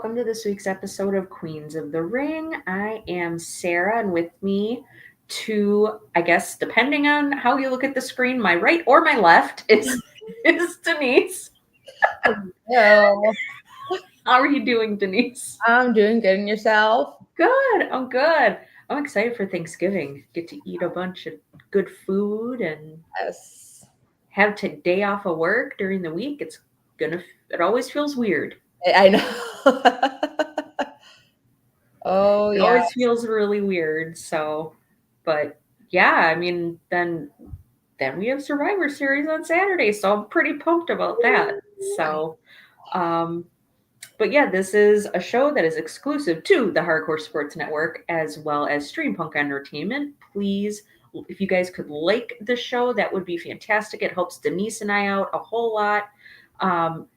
welcome to this week's episode of Queens of the Ring. I am Sarah, and with me, to I guess depending on how you look at the screen, my right or my left is Denise. Hello. How are you doing, Denise? I'm doing good. And yourself? Good. I'm good. I'm excited for Thanksgiving. Get to eat a bunch of good food and Yes. have today off of work during the week. It always feels weird. I know. Oh, It yeah. always feels really weird. So, but yeah, I mean, then we have Survivor Series on Saturday, so I'm pretty pumped about that. So, um, but yeah, this is a show that is exclusive to the Hardcore Sports Network as well as Stream Punk Entertainment. Please, if you guys could like the show, that would be fantastic. It helps Denise and I out a whole lot.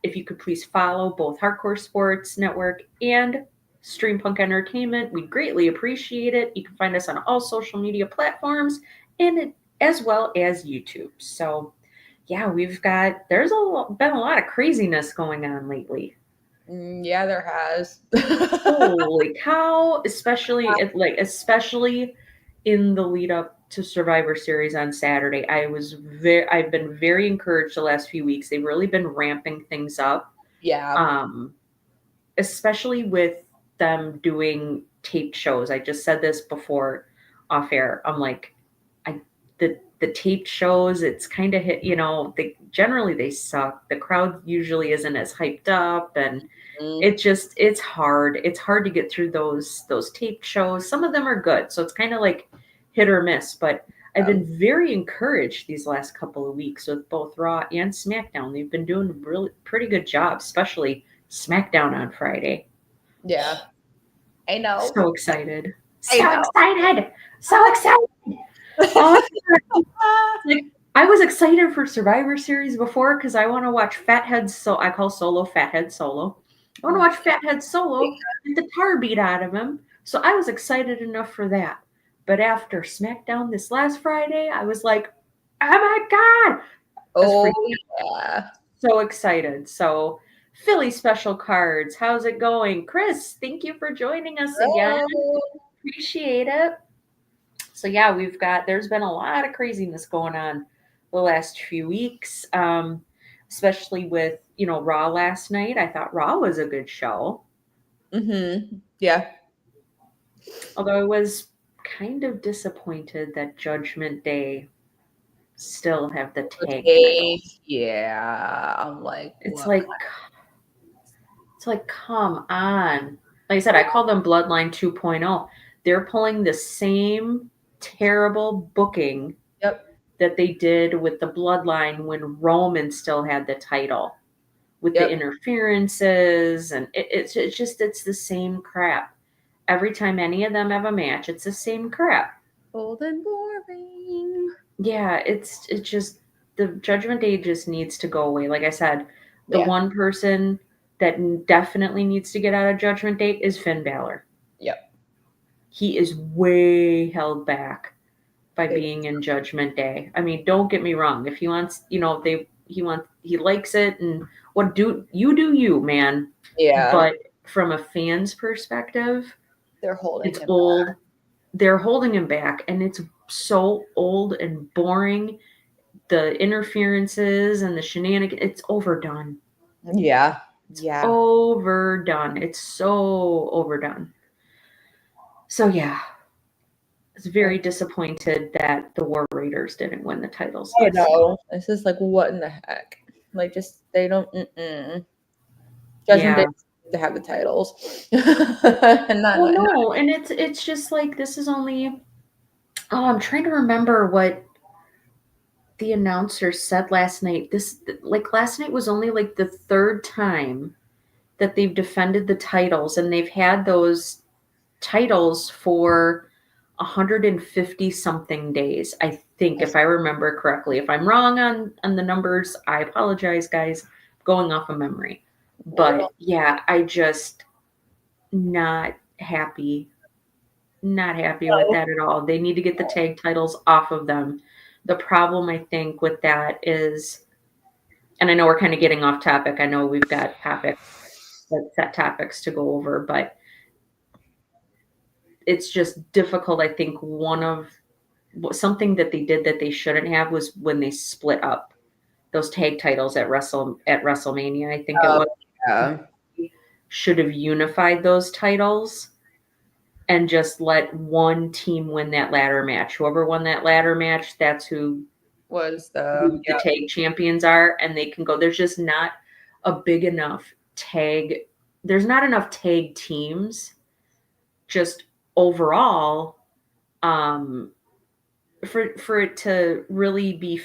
If you could please follow both Hardcore Sports Network and Stream Punk Entertainment, we'd greatly appreciate it. You can find us on all social media platforms and as well as YouTube. So, yeah, there's been a lot of craziness going on lately. Yeah, there has. Holy cow! Especially in the lead up to Survivor Series on Saturday. I've been very encouraged the last few weeks. They've really been ramping things up. Yeah. Um, especially with them doing taped shows. I just said this before off air. I'm like, I the taped shows, it's kind of hit. They suck. The crowd usually isn't as hyped up, and Mm. it's hard. It's hard to get through those taped shows. Some of them are good, so it's kind of like hit or miss. But I've been very encouraged these last couple of weeks with both Raw and SmackDown. They've been doing a really pretty good job, especially SmackDown on Friday. Yeah. I know. So excited. I So know. excited. So excited. Oh, like, I was excited for Survivor Series before because I want to watch Fathead. So I call Solo Fathead Solo. I want to watch Fathead Solo get the tar beat out of him. So I was excited enough for that. But after SmackDown this last Friday, I was like, oh my God. Oh, yeah. So excited. So Philly special cards. How's it going? Chris, thank you for joining us again. Appreciate it. So yeah, there's been a lot of craziness going on the last few weeks. Especially with, Raw last night. I thought Raw was a good show. Yeah. Although I was kind of disappointed that Judgment Day still have the tag titles. Yeah. I'm like, It's what? like come on. Like I said, I call them Bloodline 2.0. They're pulling the same terrible booking Yep. that they did with the Bloodline when Roman still had the title, with the interferences, and it's the same crap. Every time any of them have a match, it's the same crap. Old and boring. Yeah, it's just the Judgment Day just needs to go away. Like I said, the one person that definitely needs to get out of Judgment Day is Finn Balor. Yep. He is way held back by being in Judgment Day. I mean, don't get me wrong. If he wants, he likes it, and do you, man. Yeah. But from a fan's perspective, They're holding him old. back. They're holding him back, and it's so old and boring. The interferences and the shenanigans, it's overdone. Yeah. It's overdone. It's so overdone. So yeah, I was very disappointed that the War Raiders didn't win the titles. I know. It's just like, what in the heck? Like, just they don't. Judgment Day to have the titles, and not. Well, no, and it's just like this is only. Oh, I'm trying to remember what the announcer said last night. Last night was only like the third time that they've defended the titles, and they've had those titles for 150 something days. I think, if I remember correctly. If I'm wrong on the numbers, I apologize, guys. Going off of memory. But yeah, I just not happy. Not happy with that at all. They need to get the tag titles off of them. The problem, I think, with that is, and I know we're kind of getting off topic. I know we've got topics set topics to go over, but it's just difficult. I think something that they did that they shouldn't have was when they split up those tag titles at WrestleMania. I think it Oh, was yeah. should have unified those titles and just let one team win that ladder match. Whoever won that ladder match, that's who Was the tag champions are, and they can go. There's just not a big enough tag. There's not enough tag teams just overall for it to really be,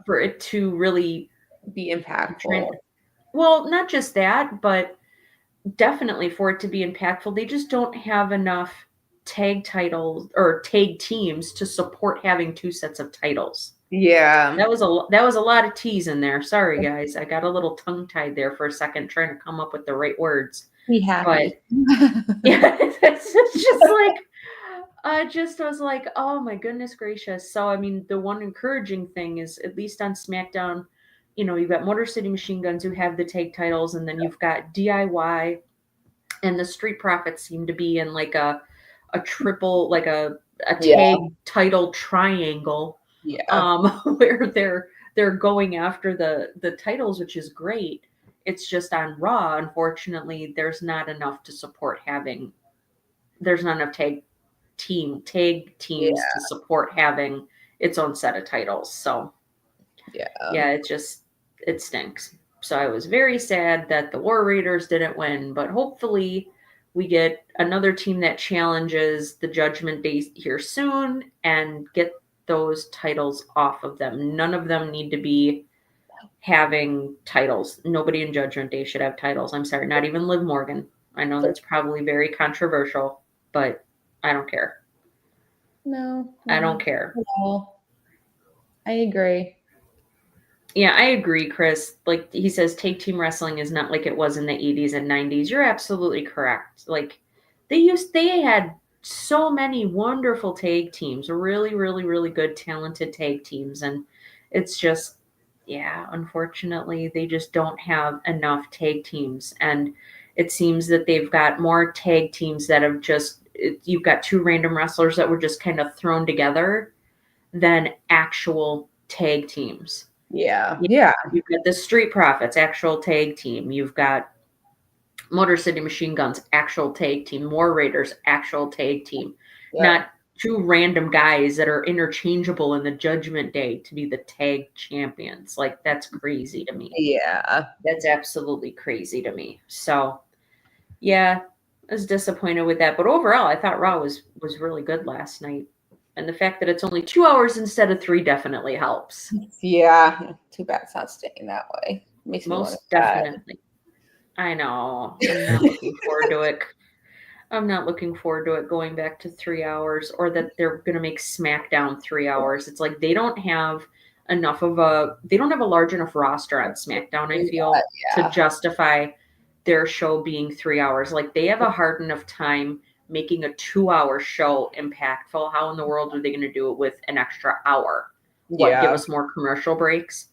for it to really be impactful. Well, not just that, but definitely for it to be impactful. They just don't have enough tag titles or tag teams to support having two sets of titles. Yeah. That was a lot of T's in there. Sorry guys, I got a little tongue tied there for a second trying to come up with the right words. Be happy. But yeah, it's just like I was like, oh my goodness gracious. So I mean, the one encouraging thing is at least on SmackDown, you've got Motor City Machine Guns who have the tag titles, and then you've got DIY and the Street Profits seem to be in like a triple, like a tag title triangle. Where they're going after the titles, which is great. It's just on Raw, unfortunately, there's not enough to support there's not enough tag teams to support having its own set of titles. So yeah, it stinks. So I was very sad that the War Raiders didn't win, but hopefully we get another team that challenges the Judgment Day here soon and get those titles off of them. None of them need to be having titles. Nobody in Judgment Day should have titles. I'm sorry, not even Liv Morgan. I know that's probably very controversial, but I don't care. No. I don't care. No. I agree. Yeah, I agree, Chris. Like he says, tag team wrestling is not like it was in the 80s and 90s. You're absolutely correct. Like they had so many wonderful tag teams, really, really, really good, talented tag teams. And it's just, unfortunately, they just don't have enough tag teams. And it seems that they've got more tag teams that have you've got two random wrestlers that were just kind of thrown together than actual tag teams. Yeah. You've got the Street Profits, actual tag team. You've got Motor City Machine Guns, actual tag team. War Raiders, actual tag team. Not two random guys that are interchangeable in the Judgment Day to be the tag champions. Like, that's crazy to me. Yeah. That's absolutely crazy to me. So, yeah, I was disappointed with that. But overall, I thought Raw was really good last night. And the fact that it's only 2 hours instead of 3 definitely helps. Yeah. Too bad it's not staying that way. Makes me Most definitely. I know. I'm not looking forward to it. I'm not looking forward to it going back to 3 hours, or that they're going to make SmackDown 3 hours. It's like they don't have a large enough roster on SmackDown, I feel, to justify their show being 3 hours. Like they have a hard enough time making a 2-hour show impactful. How in the world are they going to do it with an extra hour? Give us more commercial breaks?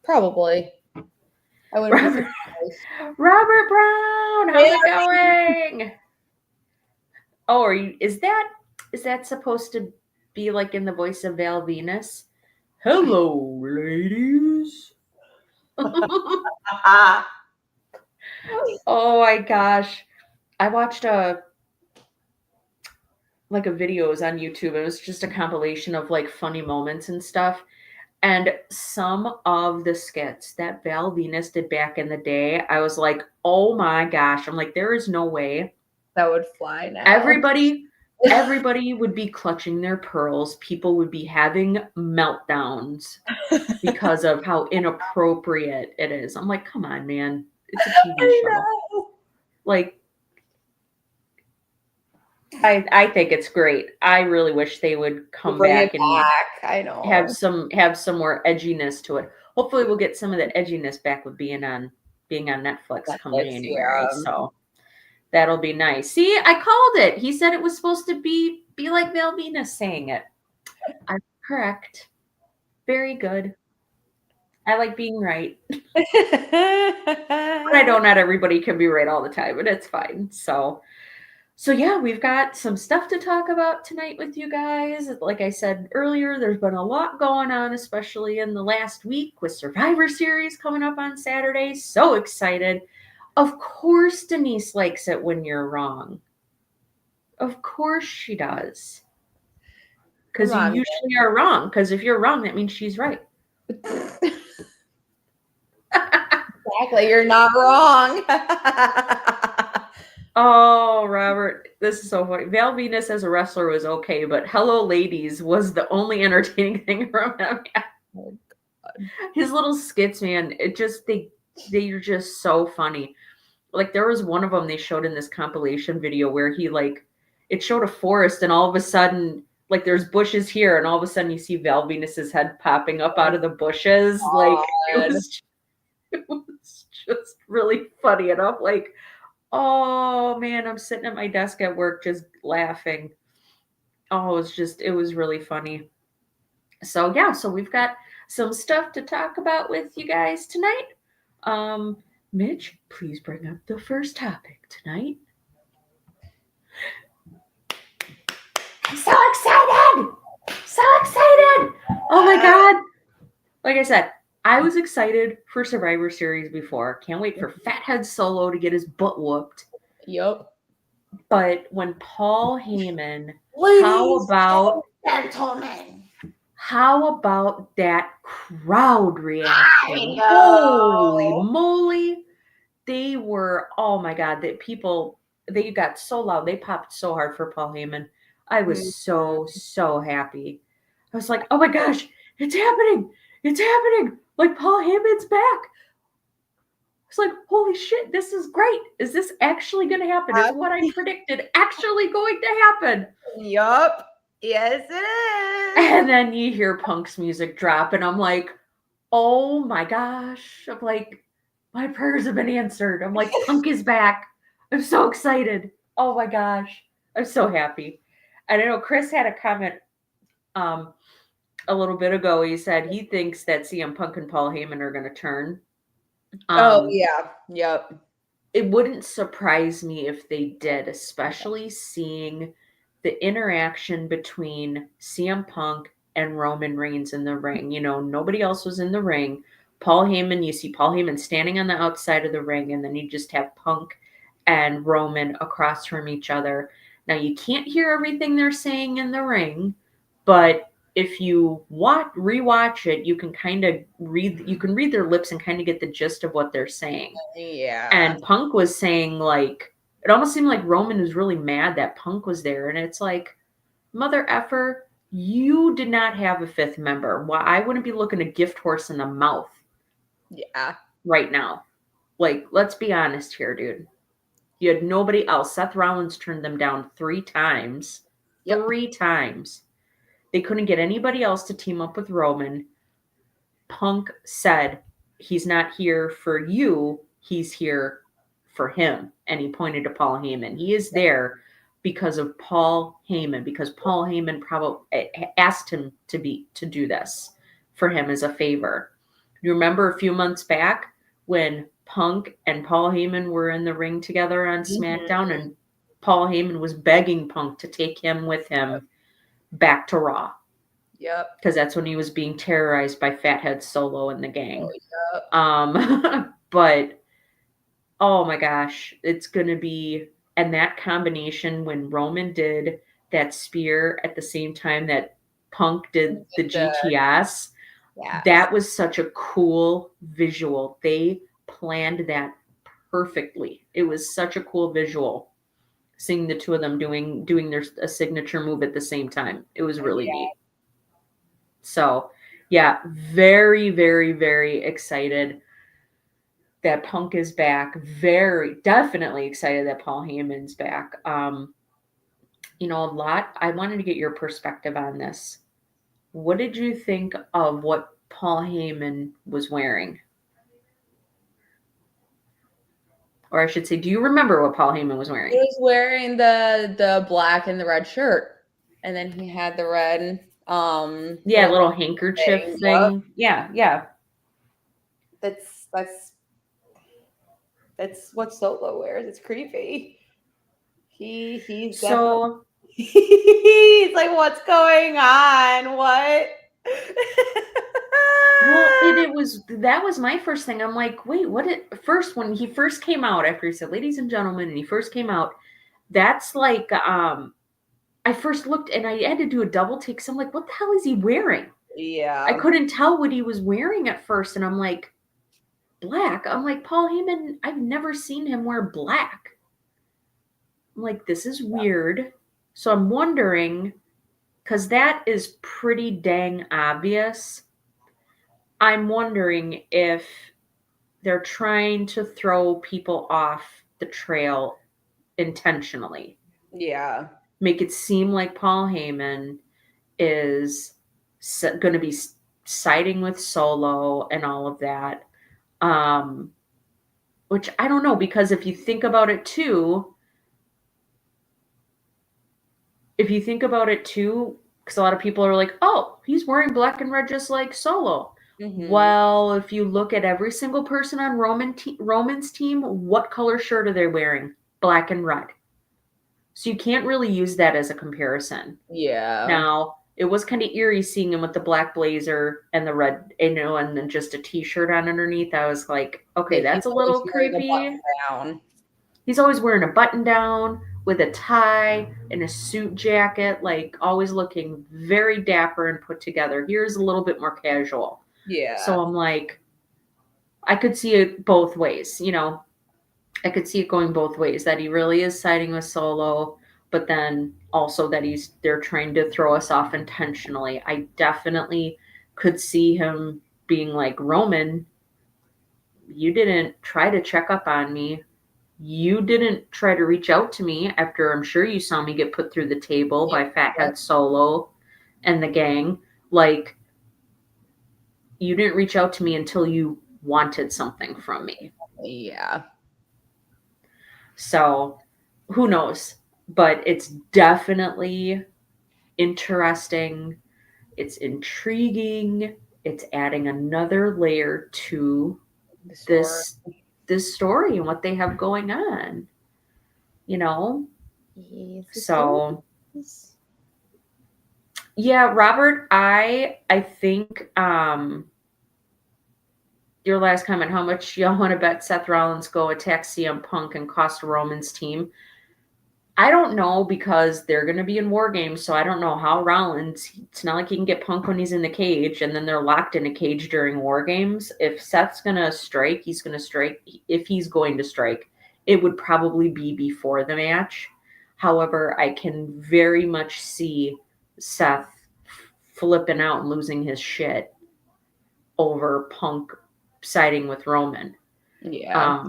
Probably. I would Robert Brown, how's it going? Oh, is that supposed to be like in the voice of Val Venus? Hello, ladies. Oh my gosh. I watched a videos on YouTube. It was just a compilation of like funny moments and stuff. And some of the skits that Val Venus did back in the day, I was like, oh my gosh. I'm like, there is no way that would fly now. Everybody would be clutching their pearls. People would be having meltdowns because of how inappropriate it is. I'm like, come on, man. It's a TV show. Like, I think it's great. I really wish they would come back and I know. have some more edginess to it. Hopefully we'll get some of that edginess back with being on Netflix come January. So that'll be nice. See, I called it. He said it was supposed to be like Val Venus saying it. I'm correct. Very good. I like being right. But I I know not everybody can be right all the time, and it's fine. So yeah, we've got some stuff to talk about tonight with you guys. Like I said earlier, there's been a lot going on, especially in the last week with Survivor Series coming up on Saturday. So excited. Of course, Denise likes it when you're wrong. Of course she does. Come Because you on. usually are wrong. Because if you're wrong, that means she's right. Exactly, you're not wrong. Oh, Robert, this is so funny. Val Venus as a wrestler was okay, but Hello Ladies was the only entertaining thing from him. Oh, His little skits, man, they're just so funny. Like there was one of them they showed in this compilation video where he like it showed a forest and all of a sudden like there's bushes here and all of a sudden you see Val Venus's head popping up out of the bushes. Like God. it was just really funny enough. Like, oh man, I'm sitting at my desk at work just laughing. Oh, it was really funny. So yeah, so we've got some stuff to talk about with you guys tonight. Um, Mitch, please bring up the first topic tonight. I'm so excited! So excited! Oh my god! Like I said, I was excited for Survivor Series before. Can't wait for Fathead Solo to get his butt whooped. Yup. But when Paul Heyman, Ladies and gentlemen. how about that crowd reaction? I Holy know. moly! They were, oh my God, that people, they got so loud. They popped so hard for Paul Heyman. I was so, so happy. I was like, oh my gosh, it's happening. It's happening. Like Paul Heyman's back. It's like, holy shit, this is great. Is this actually going to happen? Is what I predicted actually going to happen? Yup. Yes, it is. And then you hear Punk's music drop, and I'm like, oh my gosh. I'm like, my prayers have been answered. I'm like, Punk is back. I'm so excited. Oh my gosh. I'm so happy. And I know Chris had a comment um, a little bit ago. He said he thinks that CM Punk and Paul Heyman are going to turn. Oh Um, yeah. Yep. it wouldn't surprise me if they did, especially seeing the interaction between CM Punk and Roman Reigns in the ring. You know, nobody else was in the ring. Paul Heyman, you see Paul Heyman standing on the outside of the ring, and then you just have Punk and Roman across from each other. Now, you can't hear everything they're saying in the ring, but if you rewatch it, you can kind of read their lips and kind of get the gist of what they're saying. Yeah. And Punk was saying like it almost seemed like Roman was really mad that Punk was there. And it's like, mother effer, you did not have a fifth member. Why I wouldn't be looking a gift horse in the mouth Yeah. right now. Like, let's be honest here, dude. You had nobody else. Seth Rollins turned them down 3 times. Yep. 3 times. They couldn't get anybody else to team up with Roman. Punk said, he's not here for you, he's here for him. And he pointed to Paul Heyman. He is there because of Paul Heyman, because Paul Heyman probably asked him to do this for him as a favor. You remember a few months back when Punk and Paul Heyman were in the ring together on SmackDown, and Paul Heyman was begging Punk to take him with him back to Raw. Yep. Because that's when he was being terrorized by Fathead Solo and the gang. Yep. But oh my gosh, it's gonna be, and that combination when Roman did that spear at the same time that Punk did the GTS, Yeah. that was such a cool visual. They planned that perfectly. It was such a cool visual. Seeing the two of them doing their a signature move at the same time. It was really neat. So, yeah, very, very, very excited that Punk is back. Very, definitely excited that Paul Heyman's back. You know, a lot. I wanted to get your perspective on this. What did you think of what Paul Heyman was wearing? Or I should say, do you remember what Paul Heyman was He wearing? was wearing the black and the red shirt, and then he had the red Yeah, little handkerchief thing. Yep. Yeah, yeah. that's what Solo wears. It's creepy. He's definitely So, he's like, what's going on? What? well, it was that was my first thing. I'm like, wait, what? First, when he first came out, after he said, "Ladies and gentlemen," and he first came out, that's like, I first looked and I had to do a double take. So I'm like, what the hell is he wearing? I Yeah. couldn't tell what he was wearing at first, and I'm like, black. I'm like, Paul Heyman. I've never seen him wear black. I'm like, this is weird. So I'm wondering, because that is pretty dang obvious. I'm wondering if they're trying to throw people off the trail intentionally. Yeah. Make it seem like Paul Heyman is going to be siding with Solo and all of that. Which I don't know, because if you think about it too, because a lot of people are like, oh, he's wearing black and red just like Solo. Well, if you look at every single person on Roman's team, what color shirt are they wearing? Black and red. So you can't really use that as a comparison. Yeah. Now, it was kind of eerie seeing him with the black blazer and the red, and then just a t-shirt on underneath. I was like, okay, Yeah, that's a little creepy. down. He's always wearing a button down with a tie and a suit jacket, like always looking very dapper and put together. Here's a little bit more casual. Yeah. So I'm like, I could see it both ways, I could see it going both ways, that he really is siding with Solo, but then also that they're trying to throw us off intentionally. I definitely could see him being like, Roman, you didn't try to check up on me. You didn't try to reach out to me after I'm sure you saw me get put through the table by Fathead Solo and the gang. Like, you didn't reach out to me until you wanted something from me. Yeah. So who knows? But it's definitely interesting. It's intriguing. It's adding another layer to this story and what they have going on. So yeah, Robert, I think your last comment, how much y'all want to bet Seth Rollins go attack CM Punk and cost Roman's team? I don't know, because they're going to be in War Games, so I don't know how Rollins, it's not like he can get Punk when he's in the cage, and then they're locked in a cage during War Games. If Seth's going to strike, he's going to strike. If he's going to strike, it would probably be before the match. However, I can very much see Seth flipping out and losing his shit over Punk siding with Roman. Yeah.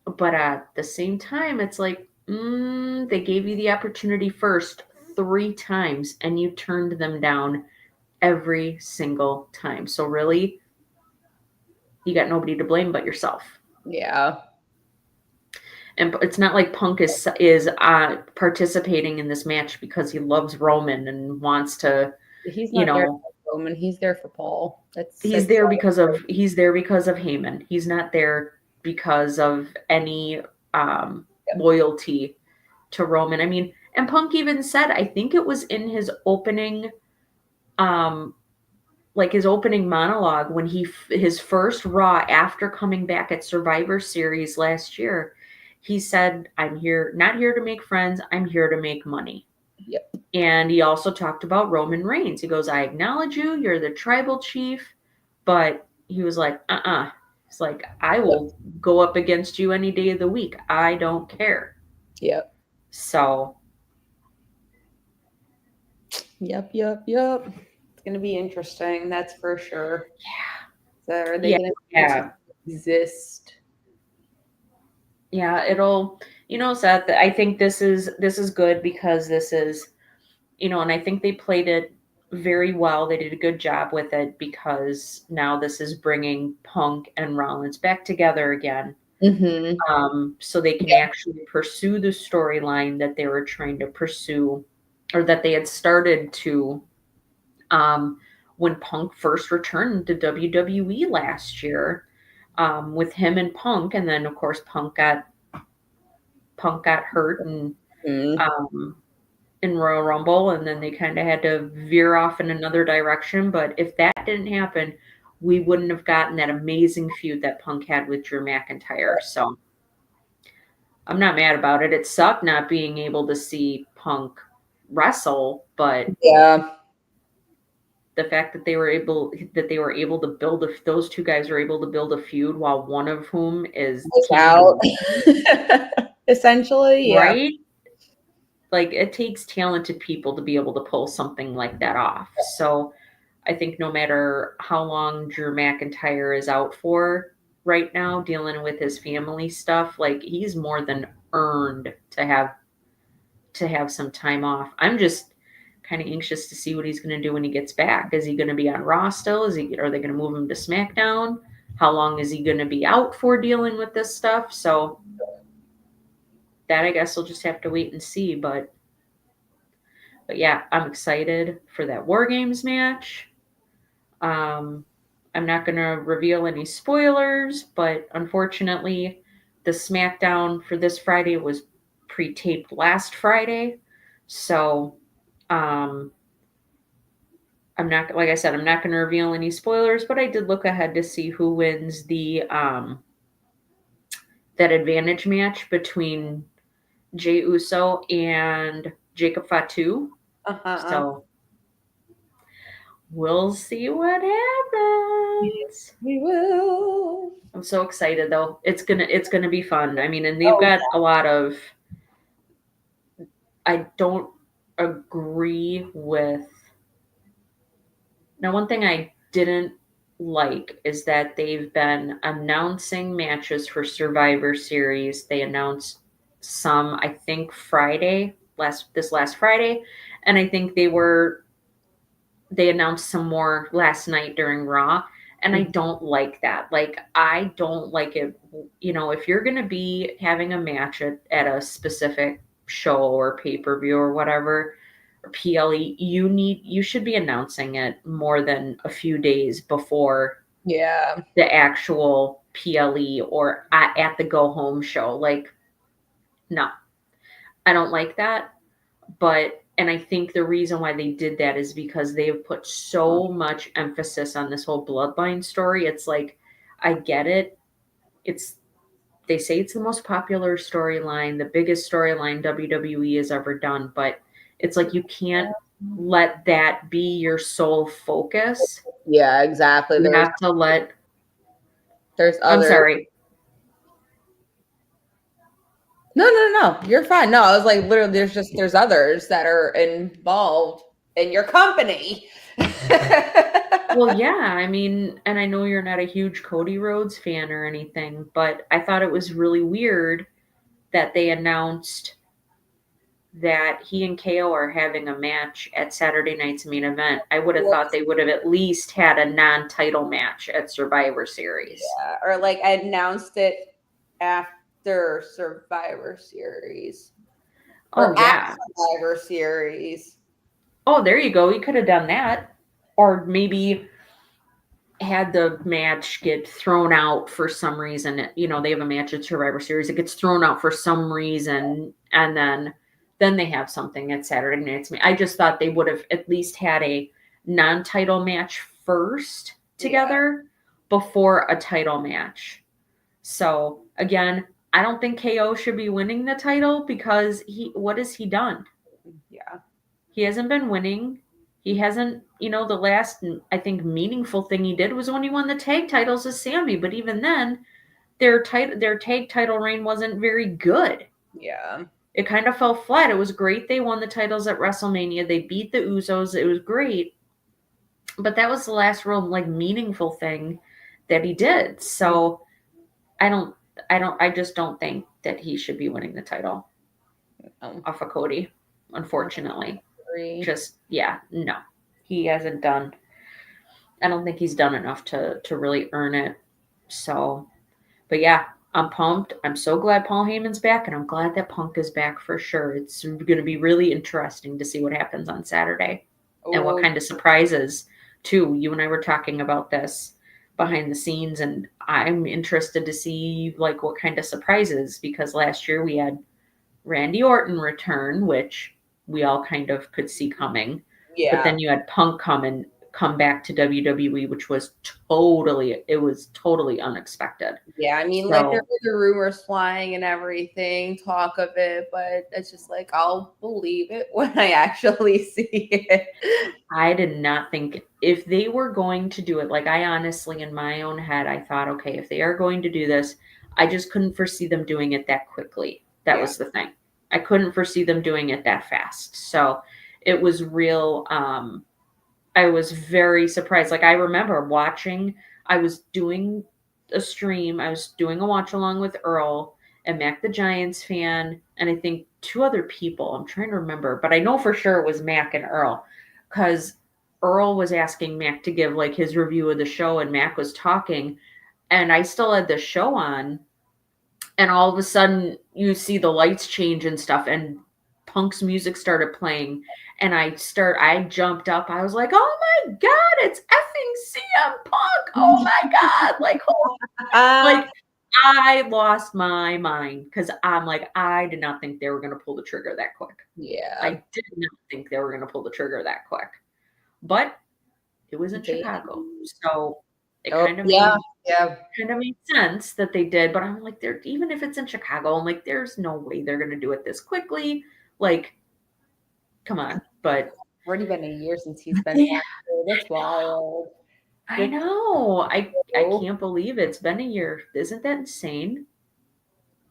But at the same time, it's like, they gave you the opportunity first 3 times and you turned them down every single time. So really, you got nobody to blame but yourself. Yeah. And it's not like Punk is participating in this match because he loves Roman and wants to, He's not there for Roman. He's there for Paul. He's there because of Heyman. He's not there because of any loyalty to Roman. I mean, and Punk even said, I think it was in his opening, his opening monologue when his first Raw after coming back at Survivor Series last year, he said, I'm here, not here to make friends. I'm here to make money. Yep. And he also talked about Roman Reigns. He goes, I acknowledge you. You're the tribal chief. But he was like, It's like, I will go up against you any day of the week. I don't care. Yep. So. Yep. It's going to be interesting. That's for sure. Yeah. So are they going to exist? Yeah, it'll, Seth, I think this is good because this is, and I think they played it very well. They did a good job with it because now this is bringing Punk and Rollins back together again. Mm-hmm. So they can actually pursue the storyline that they were trying to pursue, or that they had started to, when Punk first returned to WWE last year, with him and Punk, and then of course Punk got hurt and Mm. in Royal Rumble, and then they kind of had to veer off in another direction. But if that didn't happen, we wouldn't have gotten that amazing feud that Punk had with Drew McIntyre. So I'm not mad about it. It sucked not being able to see Punk wrestle, but Yeah. the fact that they were able to build those two guys were able to build a feud while one of whom is Out. Essentially, yeah. right? Like it takes talented people to be able to pull something like that off. So I think no matter how long Drew McIntyre is out for right now, dealing with his family stuff, like he's more than earned to have some time off. I'm just kind of anxious to see what he's going to do when he gets back. Is he going to be on Raw still? Are they going to move him to SmackDown? How long is he going to be out for dealing with this stuff? So that I guess we'll just have to wait and see. But yeah, I'm excited for that War Games match. I'm not going to reveal any spoilers, but unfortunately, the SmackDown for this Friday was pre-taped last Friday. So, I'm not, like I said, I'm not going to reveal any spoilers, but I did look ahead to see who wins the that advantage match between Jey Uso and Jacob Fatu. So we'll see what happens. We will. I'm so excited though. It's gonna be fun. I mean, and they've got a lot of. I don't agree with. Now, one thing I didn't like is that they've been announcing matches for Survivor Series. They announced some, I think, this last Friday, and I think they announced some more last night during Raw. And I don't like that. Like, I don't like it. You know, if you're going to be having a match at a specific show or pay-per-view or whatever, or PLE, you should be announcing it more than a few days before the actual PLE or at the go home show. Like, no, I don't like that. And I think the reason why they did that is because they have put so much emphasis on this whole bloodline story. It's like, I get it. They say it's the most popular storyline, the biggest storyline WWE has ever done, but it's like you can't let that be your sole focus. Yeah, exactly. You have to let. There's I'm sorry. No. You're fine. No, I was like, literally, there's others that are involved in your company. Well, yeah, I mean, and I know you're not a huge Cody Rhodes fan or anything, but I thought it was really weird that they announced that he and KO are having a match at Saturday night's main event. I would have thought they would have at least had a non-title match at Survivor Series. Yeah, or like I announced it after Survivor Series. Or yeah. Survivor Series. Oh, there you go. You could have done that. Or maybe had the match get thrown out for some reason. You know, they have a match at Survivor Series. It gets thrown out for some reason, and then they have something at Saturday night's. I just thought they would have at least had a non-title match first together before a title match. So again, I don't think KO should be winning the title because what has he done? Yeah. He hasn't been winning. He hasn't, the last, I think, meaningful thing he did was when he won the tag titles with Sammy. But even then, their tag title reign wasn't very good. Yeah. It kind of fell flat. It was great they won the titles at WrestleMania. They beat the Usos. It was great. But that was the last real, meaningful thing that he did. So I just don't think that he should be winning the title off of Cody, unfortunately. Just, no. He hasn't done. I don't think he's done enough to really earn it. So, but yeah, I'm pumped. I'm so glad Paul Heyman's back, and I'm glad that Punk is back for sure. It's going to be really interesting to see what happens on Saturday and what kind of surprises too. You and I were talking about this behind the scenes, and I'm interested to see like what kind of surprises, because last year we had Randy Orton return, which we all kind of could see coming. But Yeah. then you had Punk come back to WWE, which was totally unexpected. Yeah, I mean, like there So were the rumors flying and everything, talk of it, but it's just like I'll believe it when I actually see it. I did not think if they were going to do it, like I honestly in my own head, I thought, okay, if they are going to do this, I just couldn't foresee them doing it that quickly. That Yeah. was the thing. I couldn't foresee them doing it that fast. So it was real I was very surprised. Like I remember watching, I was doing a stream, I was doing a watch along with Earl and Mac the Giants fan, and I think two other people. I'm trying to remember, but I know for sure it was Mac and Earl, because Earl was asking Mac to give like his review of the show, and Mac was talking, and I still had the show on, and all of a sudden you see the lights change and stuff, and Punk's music started playing, and I jumped up. I was like, "Oh my god, it's effing CM Punk. Oh my god." Like I lost my mind, cuz I'm like I did not think they were going to pull the trigger that quick. Yeah. I did not think they were going to pull the trigger that quick. But it was in They, Chicago. So it oh yeah, yeah. kind of made sense that they did, but I'm like, they're even if it's in Chicago, I'm like, there's no way they're gonna do it this quickly. Like, come on. But Already been a year since he's been yeah, back there. That's wild. I That's know. I cool. can't believe it's been a year. Isn't that insane?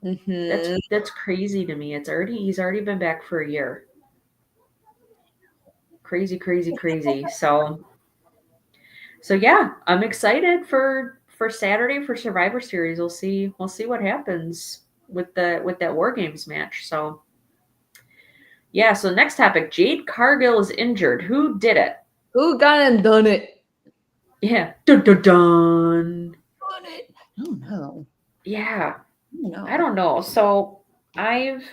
Mm-hmm. That's crazy to me. He's already been back for a year. Crazy, crazy, crazy. So yeah, I'm excited for Saturday for Survivor Series. We'll see what happens with that War Games match. So yeah, so next topic. Jade Cargill is injured. Who did it? Who gone and done it? Yeah. Dun, dun, dun. Done it. I don't know. Yeah. I don't know. I don't know. So I've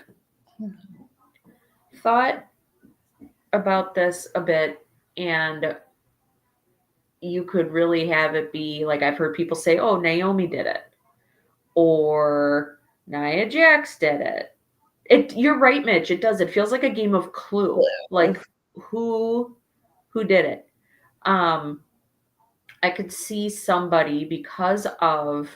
thought about this a bit, and you could really have it be like I've heard people say, oh, Naomi did it, or Nia Jax did it. You're right, Mitch. It does. It feels like a game of Clue. Like who did it? I could see somebody, because of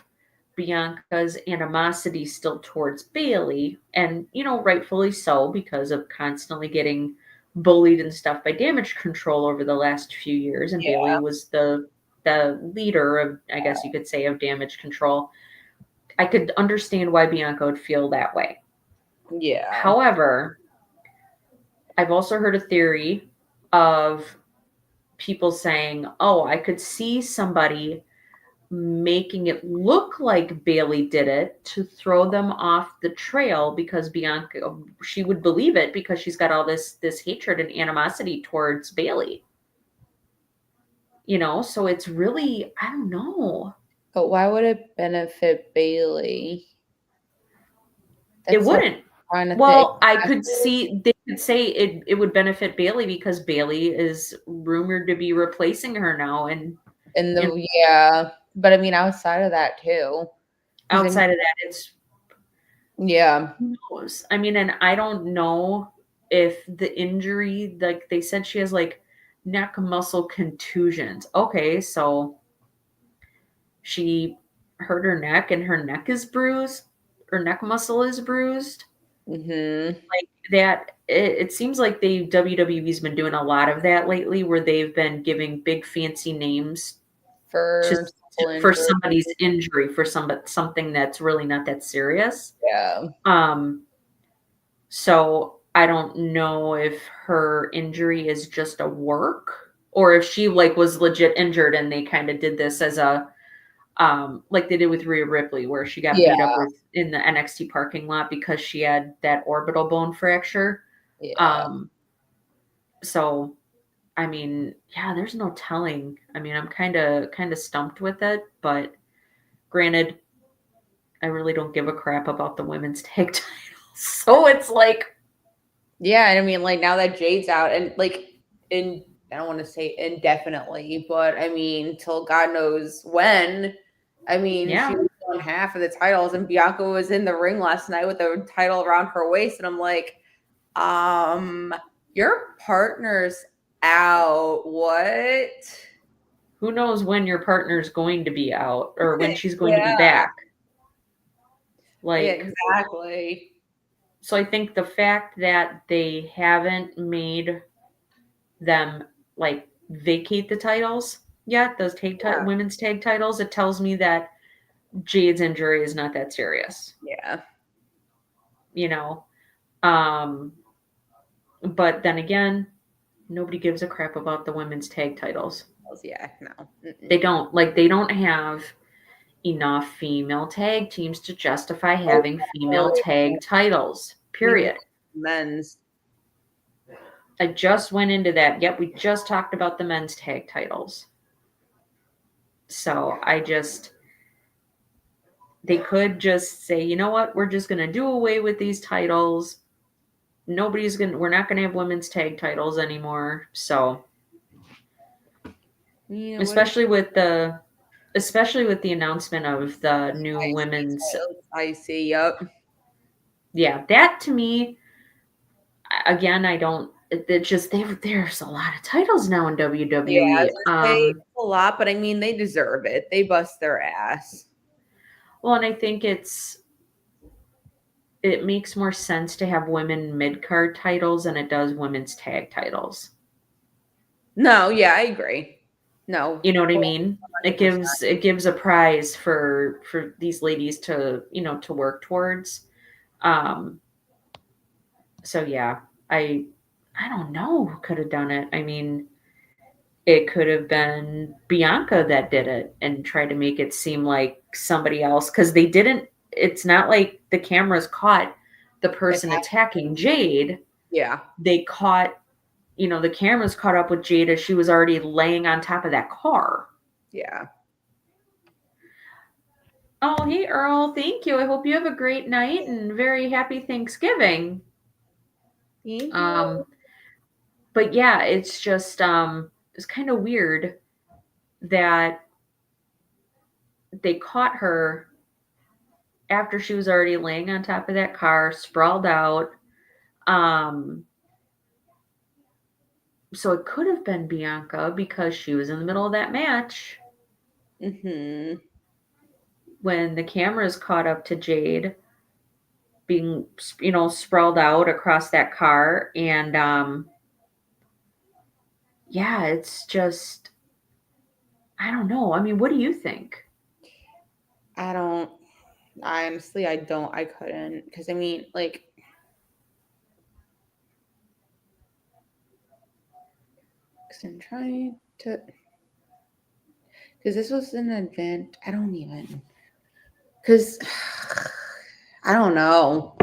Bianca's animosity still towards Bailey, and rightfully so, because of constantly getting bullied and stuff by Damage Control over the last few years, and Yeah. Bailey was the leader of, I guess you could say, of Damage Control. I could understand why Bianca would feel that way. Yeah. However, I've also heard a theory of people saying, "Oh, I could see somebody making it look like Bailey did it to throw them off the trail, because Bianca, she would believe it because she's got all this hatred and animosity towards Bailey." So it's really, I don't know. But why would it benefit Bailey? It That's what wouldn't. I'm trying to think. Well, I could see they could say it would benefit Bailey because Bailey is rumored to be replacing her now, and And you know, yeah, but I mean outside of that too. 'Cause outside of that, it's yeah. who knows? I mean, and I don't know if the injury, like they said, she has like neck muscle contusions. Okay, so she hurt her neck and her neck is bruised, her neck muscle is bruised. Mm-hmm. Like that, it seems like WWE's been doing a lot of that lately, where they've been giving big fancy names to, For for injury. somebody's injury, for something that's really not that serious. Yeah. So I don't know if her injury is just a work, or if she like was legit injured and they kind of did this as a like they did with Rhea Ripley, where she got Yeah. beat up in the NXT parking lot because she had that orbital bone fracture. Yeah. So I mean, yeah, there's no telling. I mean, I'm kind of stumped with it, but granted, I really don't give a crap about the women's tag titles. So it's like, Yeah, and I mean like now that Jade's out and like in I don't want to say indefinitely, but I mean, till God knows when. I mean, Yeah. she won half of the titles, and Bianca was in the ring last night with the title around her waist, and I'm like, your partner's out. What? Who knows when your partner's going to be out or when she's going to be Yeah, back? yeah, Like, exactly. so I think the fact that they haven't made them like vacate the titles yet, those Yeah. women's tag titles, it tells me that Jade's injury is not that serious, Yeah. you know. Um, but then again, nobody gives a crap about the women's tag titles. Yeah, no. They don't like they don't have enough female tag teams to justify having female tag titles. Period. Men's. I just went into that. Yep, we just talked about the men's tag titles. So they could just say, you know what, we're just going to do away with these titles. We're not going to have women's tag titles anymore. So, Yeah, especially with the announcement of the new women's, I see. Yep. yeah, that to me, again, I don't. It's just there's a lot of titles now in Yeah, WWE. it's a lot, but I mean, they deserve it. They bust their ass. Well, and I think it makes more sense to have women mid card titles than it does women's tag titles. No, yeah, I agree. No, You know what I mean? 100%. It gives a prize for these ladies to to work towards. Um, so yeah, I don't know who could have done it. I mean, it could have been Bianca that did it and tried to make it seem like somebody else because they didn't. It's not like the cameras caught the person attacking Jade. Yeah. They caught, the cameras caught up with Jade as she was already laying on top of that car. Yeah. Oh, hey, Earl. Thank you. I hope you have a great night and very happy Thanksgiving. Thank you. But yeah, it's just, it's kind of weird that they caught her after she was already laying on top of that car, sprawled out. Um, so it could have been Bianca because she was in the middle of that match Mm-hmm. when the cameras caught up to Jade being, sprawled out across that car. And yeah, it's just, I don't know. I mean, what do you think? Honestly, I don't. I couldn't. Because, I mean, like, because I'm trying to. Because this was an event. I don't even. Because I don't know.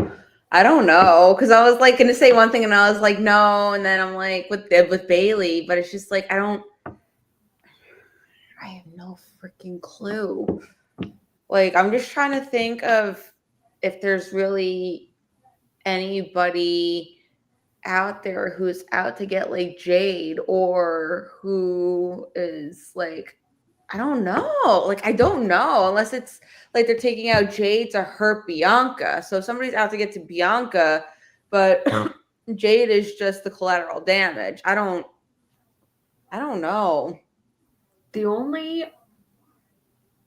I don't know. Because I was like going to say one thing and I was like, no. And then I'm like, with Bayley. But it's just like, I have no freaking clue. Like, I'm just trying to think of if there's really anybody out there who's out to get like Jade or who is like, I don't know. Like, I don't know unless it's like they're taking out Jade to hurt Bianca. So if somebody's out to get to Bianca, but Jade is just the collateral damage. I don't know.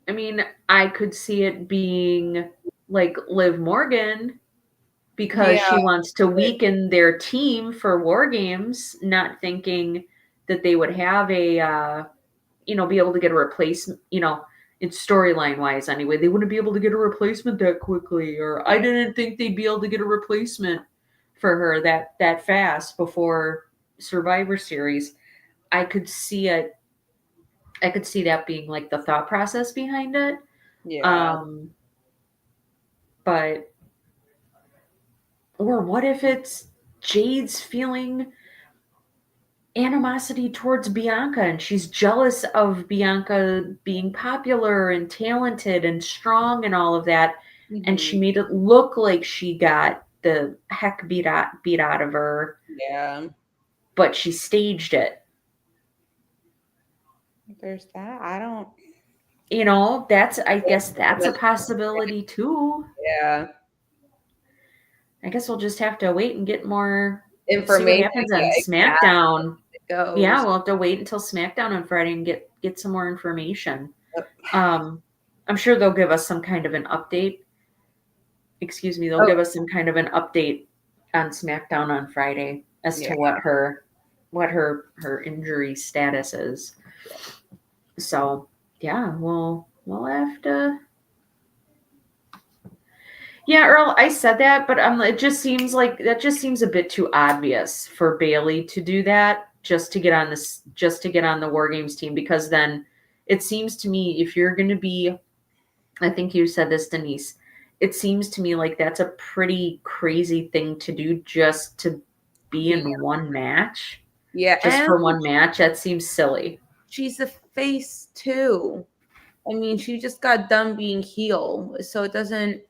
I mean, I could see it being like Liv Morgan because Yeah. she wants to weaken their team for war games, not thinking that they would have be able to get a replacement, in storyline wise anyway, they wouldn't be able to get a replacement that quickly, or I didn't think they'd be able to get a replacement for her that fast before Survivor Series. I could see that being like the thought process behind it. Yeah. But or what if it's Jade's feeling animosity towards Bianca and she's jealous of Bianca being popular and talented and strong and all of that, and she made it look like she got the heck beat out of her, Yeah. but she staged it. There's that. I don't. I guess that's a possibility too. Yeah. I guess we'll just have to wait and get more, see what Information. happens Yeah, on exactly. SmackDown. It goes. Yeah, we'll have to wait until SmackDown on Friday and get some more information. Yep. I'm sure they'll give us some kind of an update. Excuse me, they'll Oh. give us some kind of an update on SmackDown on Friday as Yeah. to what her injury status is. So yeah, we'll have to. Yeah, Earl, I said that, but it just seems like that just seems a bit too obvious for Bailey to do that just to get on the War Games team, because then it seems to me if you're going to be, I think you said this, Denise, it seems to me like that's a pretty crazy thing to do just to be in one match. Yeah, Just and for one match, that seems silly. she's a face too. I mean, she just got done being heel, so it doesn't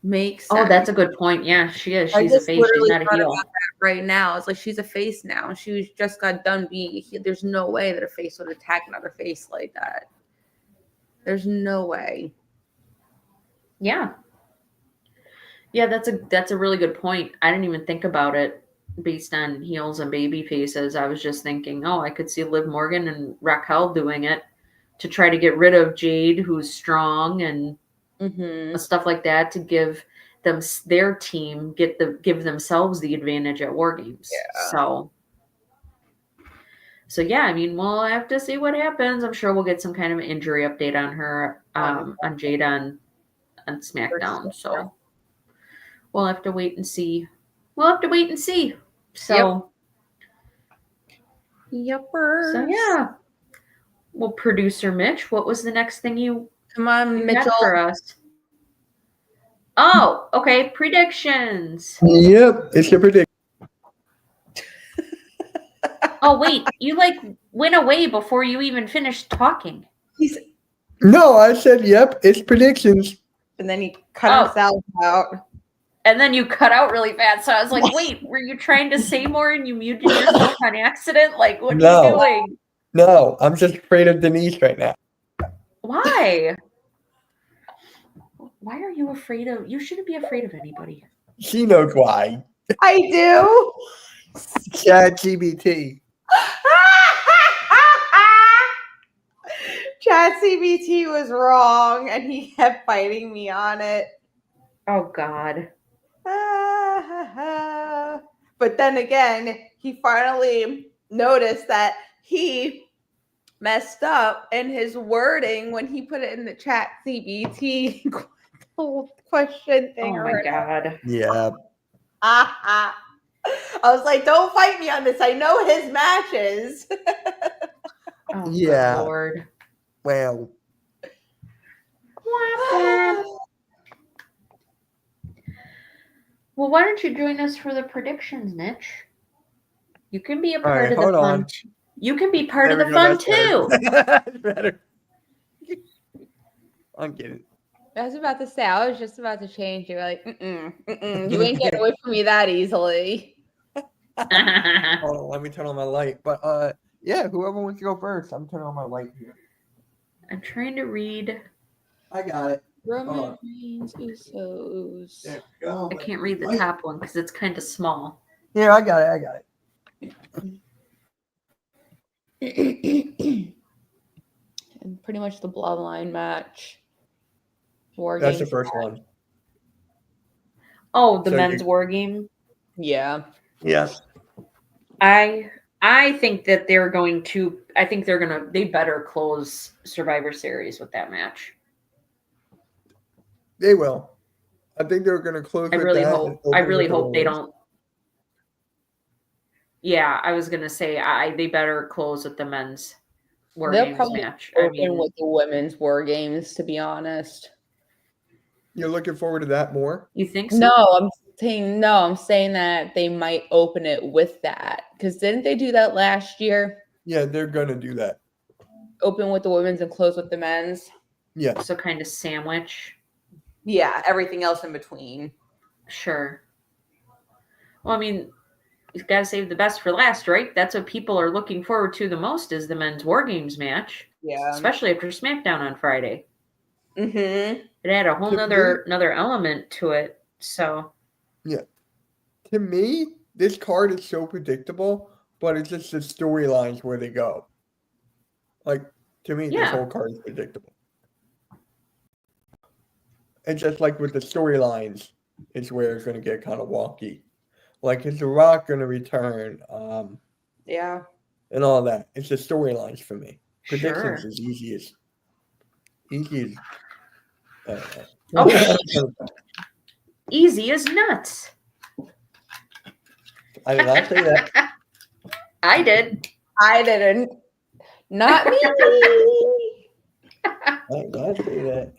make sense. Oh, that's a good point. Yeah, she is. I She's a just face. She's literally not a thought heel. about that right now. It's like she's a face now. She was just got done being a heel. There's no way that a face would attack another face like that. There's no way. Yeah. Yeah, that's a really good point. I didn't even think about it based on heels and baby faces. I was just thinking, oh, I could see Liv Morgan and Raquel doing it to try to get rid of Jade, who's strong, and stuff like that, to give them their team give themselves the advantage at War Games. Yeah. So yeah, I mean, we'll have to see what happens. I'm sure we'll get some kind of injury update on her, on Jade on SmackDown. So we'll have to wait and see. So, Yepers. So yeah. Well, producer Mitch, what was the next thing you Come on, Mitchell, had for us? Oh, okay. Predictions. Yep, it's a prediction. Oh wait, you went away before you even finished talking. No, I said yep, it's predictions. And then he cut himself out. And then you cut out really fast. So I was like, wait, were you trying to say more and you muted yourself on accident? Like, what are you doing? No, I'm just afraid of Denise right now. Why? Why are you afraid of? You shouldn't be afraid of anybody. She knows why. I do. ChatGPT. ChatGPT was wrong, and he kept fighting me on it. Oh God. But then again, he finally noticed that he messed up in his wording when he put it in the ChatGPT question thing. Oh my God. Yeah. I was like, don't fight me on this. I know his matches. Oh, yeah. Lord. Well. Well, why don't you join us for the predictions, Mitch? You can be a part of the hold fun. on. You can be part of the fun too. That's better. I'm kidding. I was about to say, I was just about to change you. Like, you ain't getting away from me that easily. Hold on, let me turn on my light. But yeah, whoever wants to go first, I'm turning on my light here. I'm trying to read. I got it. Roman Reigns, Usos. There we go. I can't read the top one because it's kind of small. Here, I got it. And pretty much the bloodline match. That's the first one. Oh, the men's war game. Yeah. Yes. I think that they're going to. I think they better close Survivor Series with that match. They will. I think they're going to close. I really hope they don't. Yeah, I was going to say they better close with the men's war games match. Open with the women's war games, to be honest. You're looking forward to that more? You think so? No, I'm saying that they might open it with that. Because didn't they do that last year? Yeah, they're going to do that. Open with the women's and close with the men's? Yeah. So kind of sandwich. Yeah, everything else in between. Sure. Well, I mean, you've got to save the best for last, right? That's what people are looking forward to the most is the men's war games match. Yeah. especially after SmackDown on Friday. Mm-hmm. It had a whole To another element to it. So To me, this card is so predictable, but it's just the storylines where they go. Like, to me, this yeah, whole card is predictable. And just like with the storylines, is where it's going to get kind of wonky. Like, is The Rock going to return? Yeah. And all that. It's the storylines for me. Predictions sure. is easy as I don't know. Oh, easy as nuts. I did not say that. I did. I didn't. Not me. I did not say that.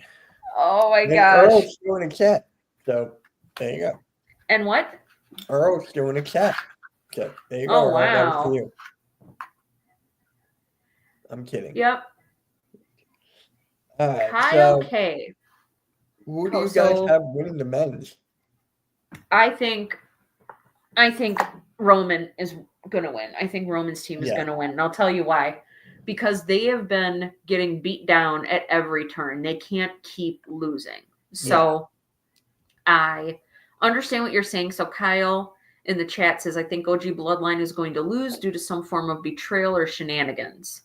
Oh my And gosh. Earl's still in the chat. So there you go. And what? Earl's still in the chat. So there you go. Oh, Earl. That was wow. for you. I'm kidding. Yep. All right. Kyle So K. who do Oh, you guys so- have winning the men's? I think Roman is going to win. I think Roman's team is Yeah. going to win. And I'll tell you why. Because they have been getting beat down at every turn. They can't keep losing. So I understand what you're saying. So Kyle in the chat says, I think OG Bloodline is going to lose due to some form of betrayal or shenanigans.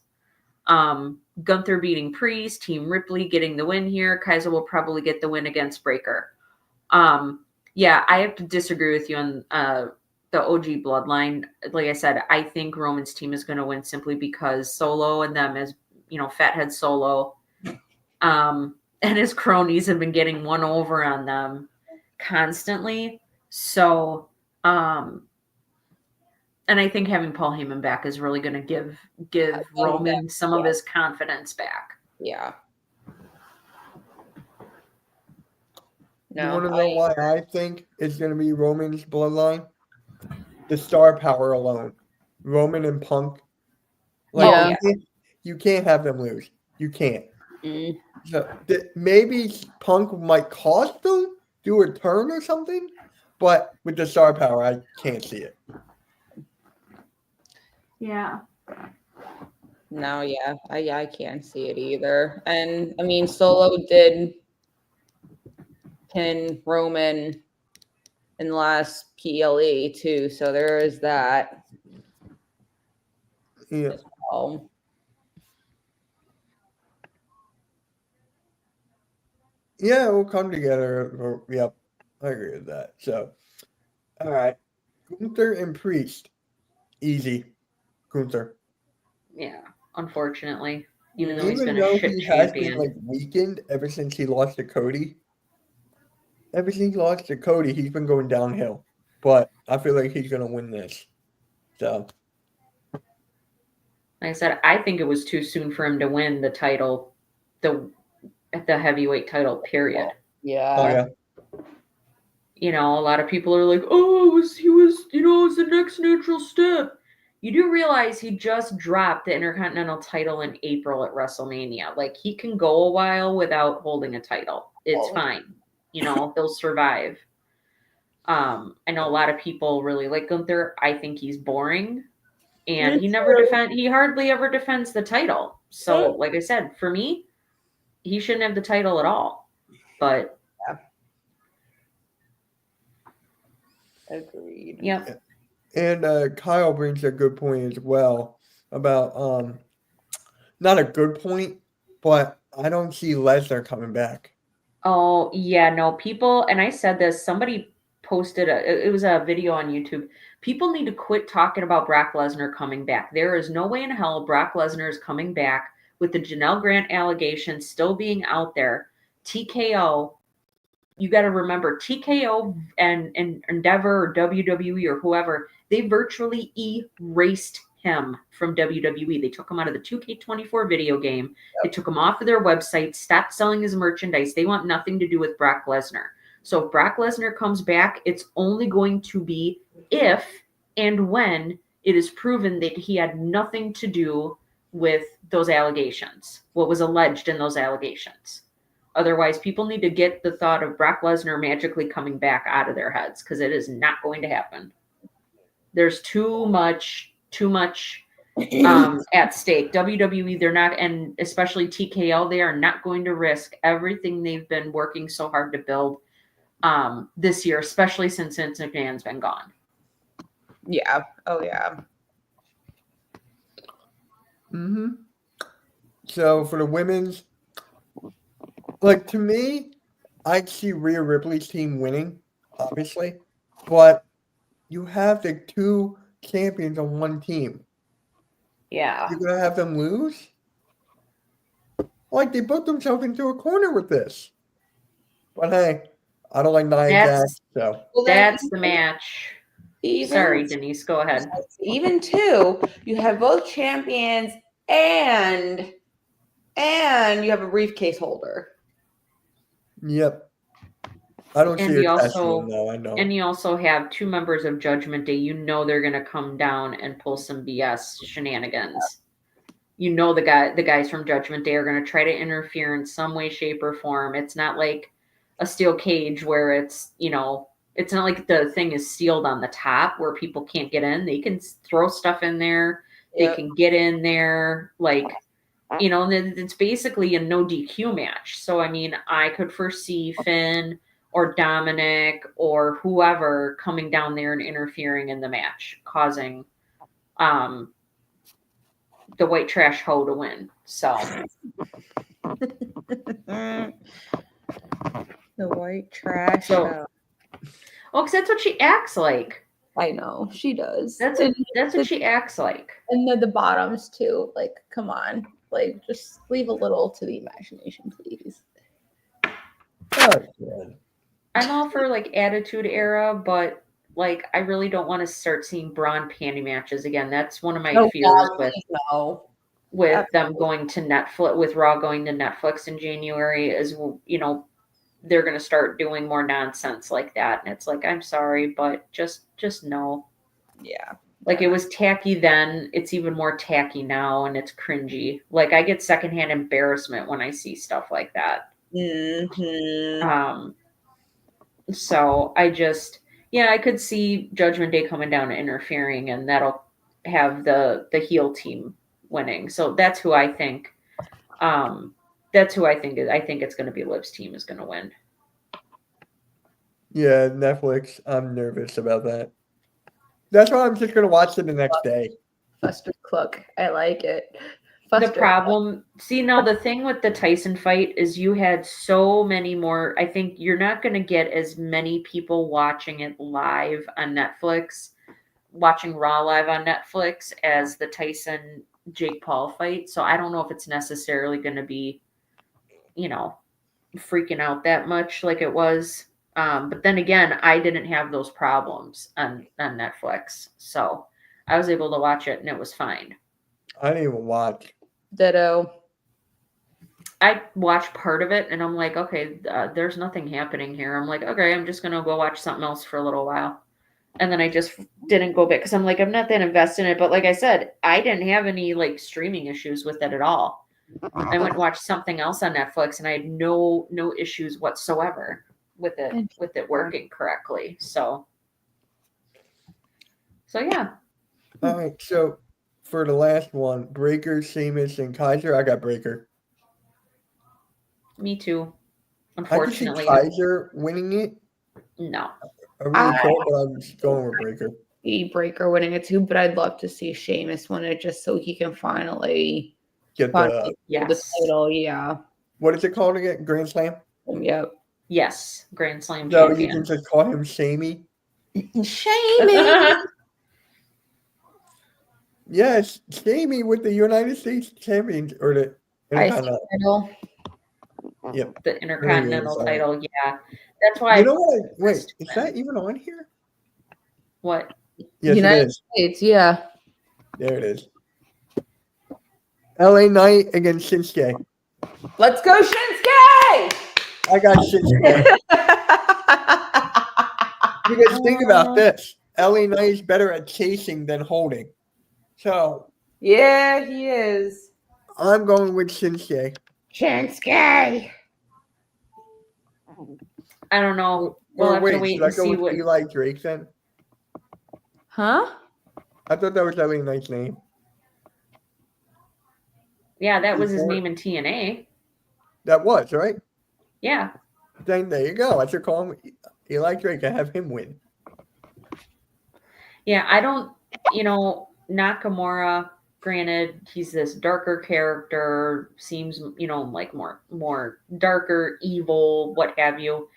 Gunther beating Priest, Team Ripley getting the win here. Kaiser will probably get the win against Breaker. Yeah, I have to disagree with you on the OG Bloodline. Like I said, I think Roman's team is going to win simply because Solo and them, as Fathead Solo, and his cronies have been getting one over on them constantly. So, and I think having Paul Heyman back is really going to give Roman some of his confidence back. Yeah. You want to know why I think it's going to be Roman's bloodline? The star power alone. Roman and Punk. Like, you can't have them lose. You can't. Mm. So, maybe Punk might cost them, do a turn or something, but with the star power, I can't see it. Yeah. No, yeah, I can't see it either. And I mean, Solo did pin Roman in the last PLE too, so there is that. Yeah. Yeah, we'll come together. Yep, I agree with that. So, all right, Gunther and Priest, easy, Gunther. Yeah, unfortunately, even though he's Even been though a shit he has champion. been weakened ever since he lost to Cody. Ever since he lost to Cody, he's been going downhill. But I feel like he's gonna win this. So, like I said, I think it was too soon for him to win the title, the heavyweight title. Period. Yeah. oh yeah, A lot of people are like, "Oh, he was, it was the next natural step." You do realize he just dropped the Intercontinental title in April at WrestleMania. Like, he can go a while without holding a title. It's fine. He'll survive. I know a lot of people really like Gunther. I think he's boring. And he hardly ever defends the title. So, like I said, for me, he shouldn't have the title at all. But Agreed. Yep. and Kyle brings a good point as well about not a good point, but I don't see Lesnar coming back. Oh, yeah, no, people, and I said this, somebody posted, it was a video on YouTube. People need to quit talking about Brock Lesnar coming back. There is no way in hell Brock Lesnar is coming back with the Janelle Grant allegation still being out there. TKO, you got to remember, TKO and Endeavor or WWE or whoever, they virtually erased him from WWE. They took him out of the 2K24 video game. They took him off of their website, stopped selling his merchandise. They want nothing to do with Brock Lesnar. So if Brock Lesnar comes back, it's only going to be if and when it is proven that he had nothing to do with those allegations, what was alleged in those allegations. Otherwise, people need to get the thought of Brock Lesnar magically coming back out of their heads, because it is not going to happen. There's too much at stake. WWE, they're not, and especially TKO, they are not going to risk everything they've been working so hard to build this year, especially since Vince McMahon's been gone. Yeah. Oh yeah. Mm-hmm. So for the women's, like, to me, I'd see Rhea Ripley's team winning, obviously, but you have the two champions on one team. Yeah. You're gonna have them lose? Like, they put themselves into a corner with this. But hey, I don't like Nia Jax, so That's the match. Sorry, Denise, go ahead. Even two, you have both champions and you have a briefcase holder. yep. I don't And see you her also, testing them, though. I know. and you also have two members of Judgment Day. You know they're gonna come down and pull some BS shenanigans. You know the guys from Judgment Day are gonna try to interfere in some way, shape, or form. It's not like a steel cage where it's, you know, it's not like the thing is sealed on the top where people can't get in. They can throw stuff in there. Yep. They can get in there, like, you know, and it's basically a no DQ match. So I mean, I could foresee Finn or Dominic or whoever coming down there and interfering in the match, causing the white trash hoe to win. So The white trash. So- oh, because that's what she acts like. I know she does. That's what she acts like. And then the bottoms too. Like, come on, like just leave a little to the imagination, please. Oh, yeah. I'm all for like Attitude Era, but like I really don't want to start seeing Braun panty matches again. That's one of my fears with them going to Netflix, with Raw going to Netflix in January, is, you know, they're going to start doing more nonsense like that. And it's like, I'm sorry, but just no. Yeah. Like, it was tacky then, it's even more tacky now, and it's cringy. Like, I get secondhand embarrassment when I see stuff like that. Mm-hmm. So I just, I could see Judgment Day coming down and interfering, and that'll have the heel team winning. So that's who I think. That's who I think is. I think it's going to be Liv's team is going to win. Yeah, Netflix. I'm nervous about that. That's why I'm just gonna watch it the next day. Fuster Cluck. I like it. The problem, see, now the thing with the Tyson fight is you had so many more. I think you're not going to get as many people watching it live on Netflix, watching Raw live on Netflix, as the Tyson Jake Paul fight. So I don't know if it's necessarily going to be, you know, freaking out that much like it was. But then again, I didn't have those problems on Netflix. So I was able to watch it and it was fine. I didn't even watch. Ditto. I watched part of it and I'm like, okay, there's nothing happening here. I'm like, okay, I'm just going to go watch something else for a little while. And then I just didn't go back because I'm like, I'm not that invested in it. But like I said, I didn't have any like streaming issues with it at all. I went and watched something else on Netflix and I had no issues whatsoever with it working correctly. So yeah. All right, so for the last one, Breaker, Sheamus, and Kaiser, I got Breaker. Me too. Unfortunately, I could see Kaiser winning it. No. I really could, but I'm just going with Breaker. Breaker winning it too, but I'd love to see Sheamus win it just so he can finally get the title. Yeah. What is it called again? Grand Slam? Yep. Yes, Grand Slam champion. So you can just call him Shamey? Shamey! Yes, Shamey with the United States champions, or the title. Yep. The Intercontinental title, yeah. That's why. You know what? Wait, is that even on here? What? Yes, United States, yeah. There it is. LA Knight against Shinsuke. Let's go, Shinsuke! I got Shinsuke. Because think about this. LA Knight is better at chasing than holding. So. Yeah, he is. I'm going with Shinsuke. Shinsuke! I don't know. We'll have to wait and see what. Eli Drake then? Huh? I thought that was LA Knight's name. Yeah, that was his name in TNA. That was, right? Yeah. Then there you go. I should call him Eli Drake and have him win. Yeah, I don't, Nakamura, granted, he's this darker character, seems, like more darker, evil, what have you.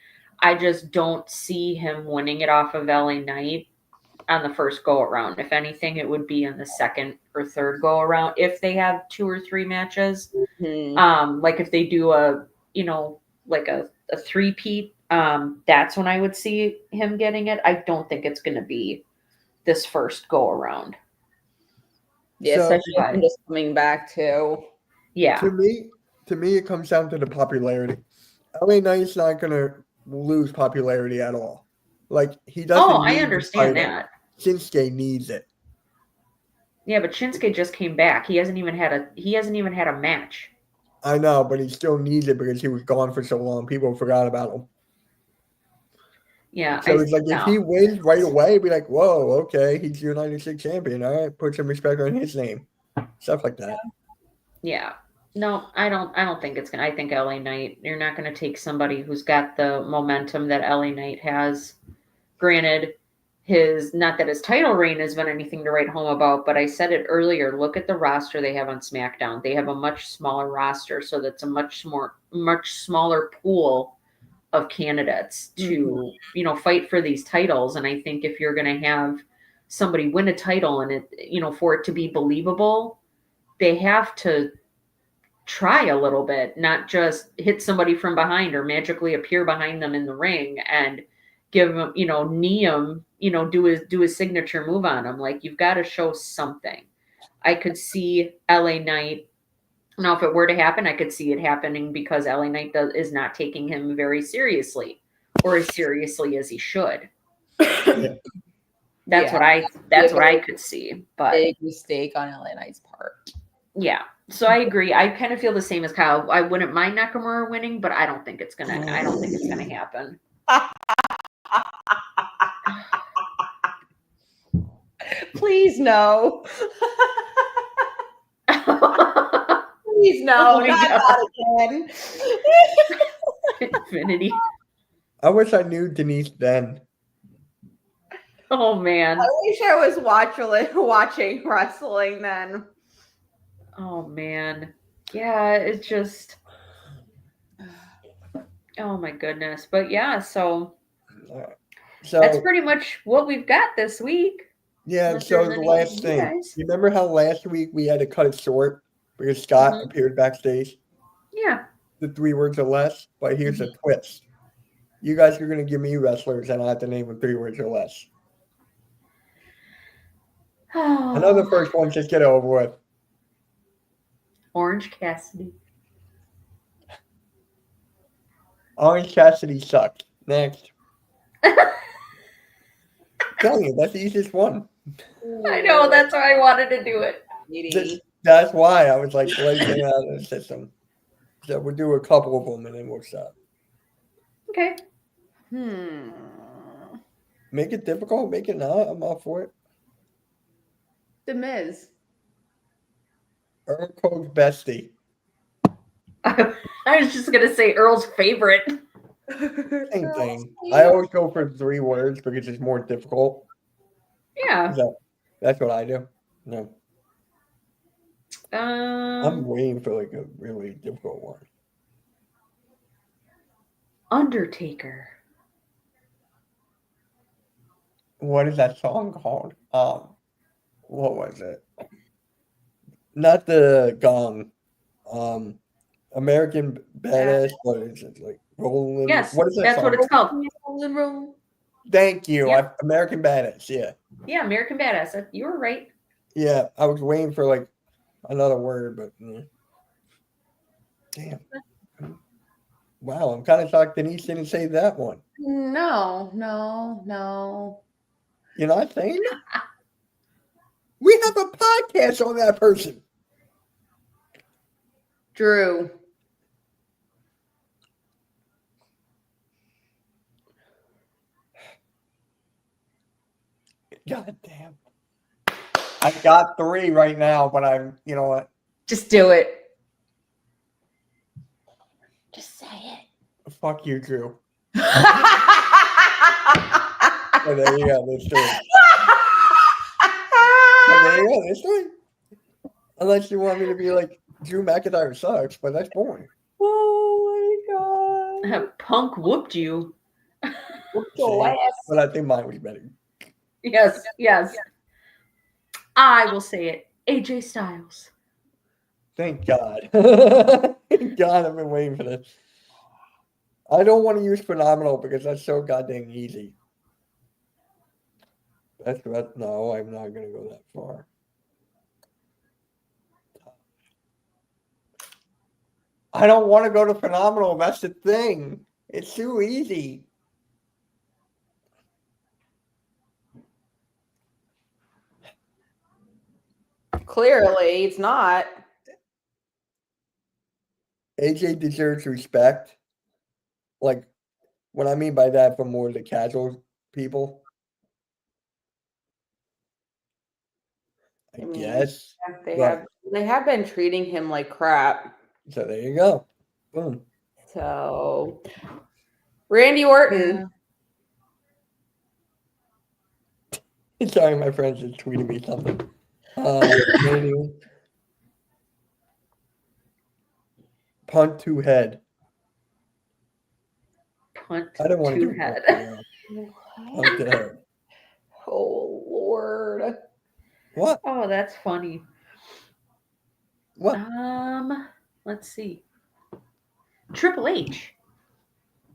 I just don't see him winning it off of LA Knight on the first go around. If anything, it would be in the second or third go around if they have 2 or 3 matches. Like if they do like a three-peat, that's when I would see him getting it. I don't think it's going to be this first go around. Yeah, So, especially if I'm just coming back to. Yeah. To me, it comes down to the popularity. LA Knight's not going to lose popularity at all. Like, he doesn't. Oh, I understand that. Shinsuke needs it. Yeah, but Shinsuke just came back. He hasn't even had a match. I know, but he still needs it because he was gone for so long. People forgot about him. Yeah. So it's like if he wins right away, be like, whoa, okay, he's the United States champion. All right, put some respect on his name. Stuff like that. Yeah. No, I don't think it's gonna. I think LA Knight. You're not gonna take somebody who's got the momentum that LA Knight has. Granted, not that his title reign has been anything to write home about, but I said it earlier. Look at the roster they have on SmackDown. They have a much smaller roster, so that's a much smaller pool of candidates to fight for these titles. And I think if you're going to have somebody win a title and it for it to be believable, they have to try a little bit, not just hit somebody from behind or magically appear behind them in the ring and give him, knee him, do his signature move on him. Like, you've got to show something. I could see LA Knight. Now, if it were to happen, I could see it happening because LA Knight is not taking him very seriously, or as seriously as he should. That's what I could see. But big mistake on LA Knight's part. Yeah. So I agree. I kind of feel the same as Kyle. I wouldn't mind Nakamura winning, but I don't think it's gonna happen. Please no. Please no. Oh, not that again. Infinity. I wish I knew Denise then. Oh man. I wish I was watching wrestling then. Oh man. Yeah, it's just oh my goodness. But yeah, so that's pretty much what we've got this week. Yeah, so the last thing. You remember how last week we had to cut it short because Scott appeared backstage? Yeah. The 3 words or less, but here's a twist. You guys are going to give me wrestlers and I have to name them 3 words or less. I know the first one, just get it over with. Orange Cassidy. Orange Cassidy sucked. Next. Tell you, that's the easiest one. I know, that's why I wanted to do it. That's why I was like, let's get out of the system. So we'll do a couple of them and then we'll stop. Okay. Make it difficult, make it not. I'm all for it. The Miz. Earl Cole's bestie. I was just gonna say Earl's favorite. Same thing. I always go for 3 words because it's more difficult. Yeah. That's what I do. No. I'm I'm waiting for like a really difficult one. Undertaker. What is that song called? What was it? Not the Gong. American Badass. What is it? Like Rolling. Yes, what is that that's song what it's called. Roll. Thank you. Yep. American Badass. Yeah. Yeah, American Badass. You were right. Yeah. I was waiting for like another word, but damn. Wow. I'm kind of shocked Denise didn't say that one. No. You're not saying it? We have a podcast on that person. Drew. God damn. I got 3 right now, but you know what? Just do it. Fuck you, Drew. Oh, there you go. This one. There you go. This one. Unless you want me to be like Drew McIntyre sucks, but that's boring. Oh my god. Punk whooped you. But I think mine was better. Yes. I will say it. AJ Styles. Thank God. Thank God, I've been waiting for this. I don't want to use phenomenal because that's so goddamn easy. No, I'm not going to go that far. I don't want to go to phenomenal. That's the thing. It's too easy. Clearly, it's not. AJ deserves respect. Like, what I mean by that from more of the casual people. I guess. They have been treating him like crap. So there you go. Boom. So Randy Orton. Sorry, my friends just tweeted me something. Punt to head. Punt I don't want to to head. Punt to head. Oh Lord. What? Oh, that's funny. What? Let's see. Triple H.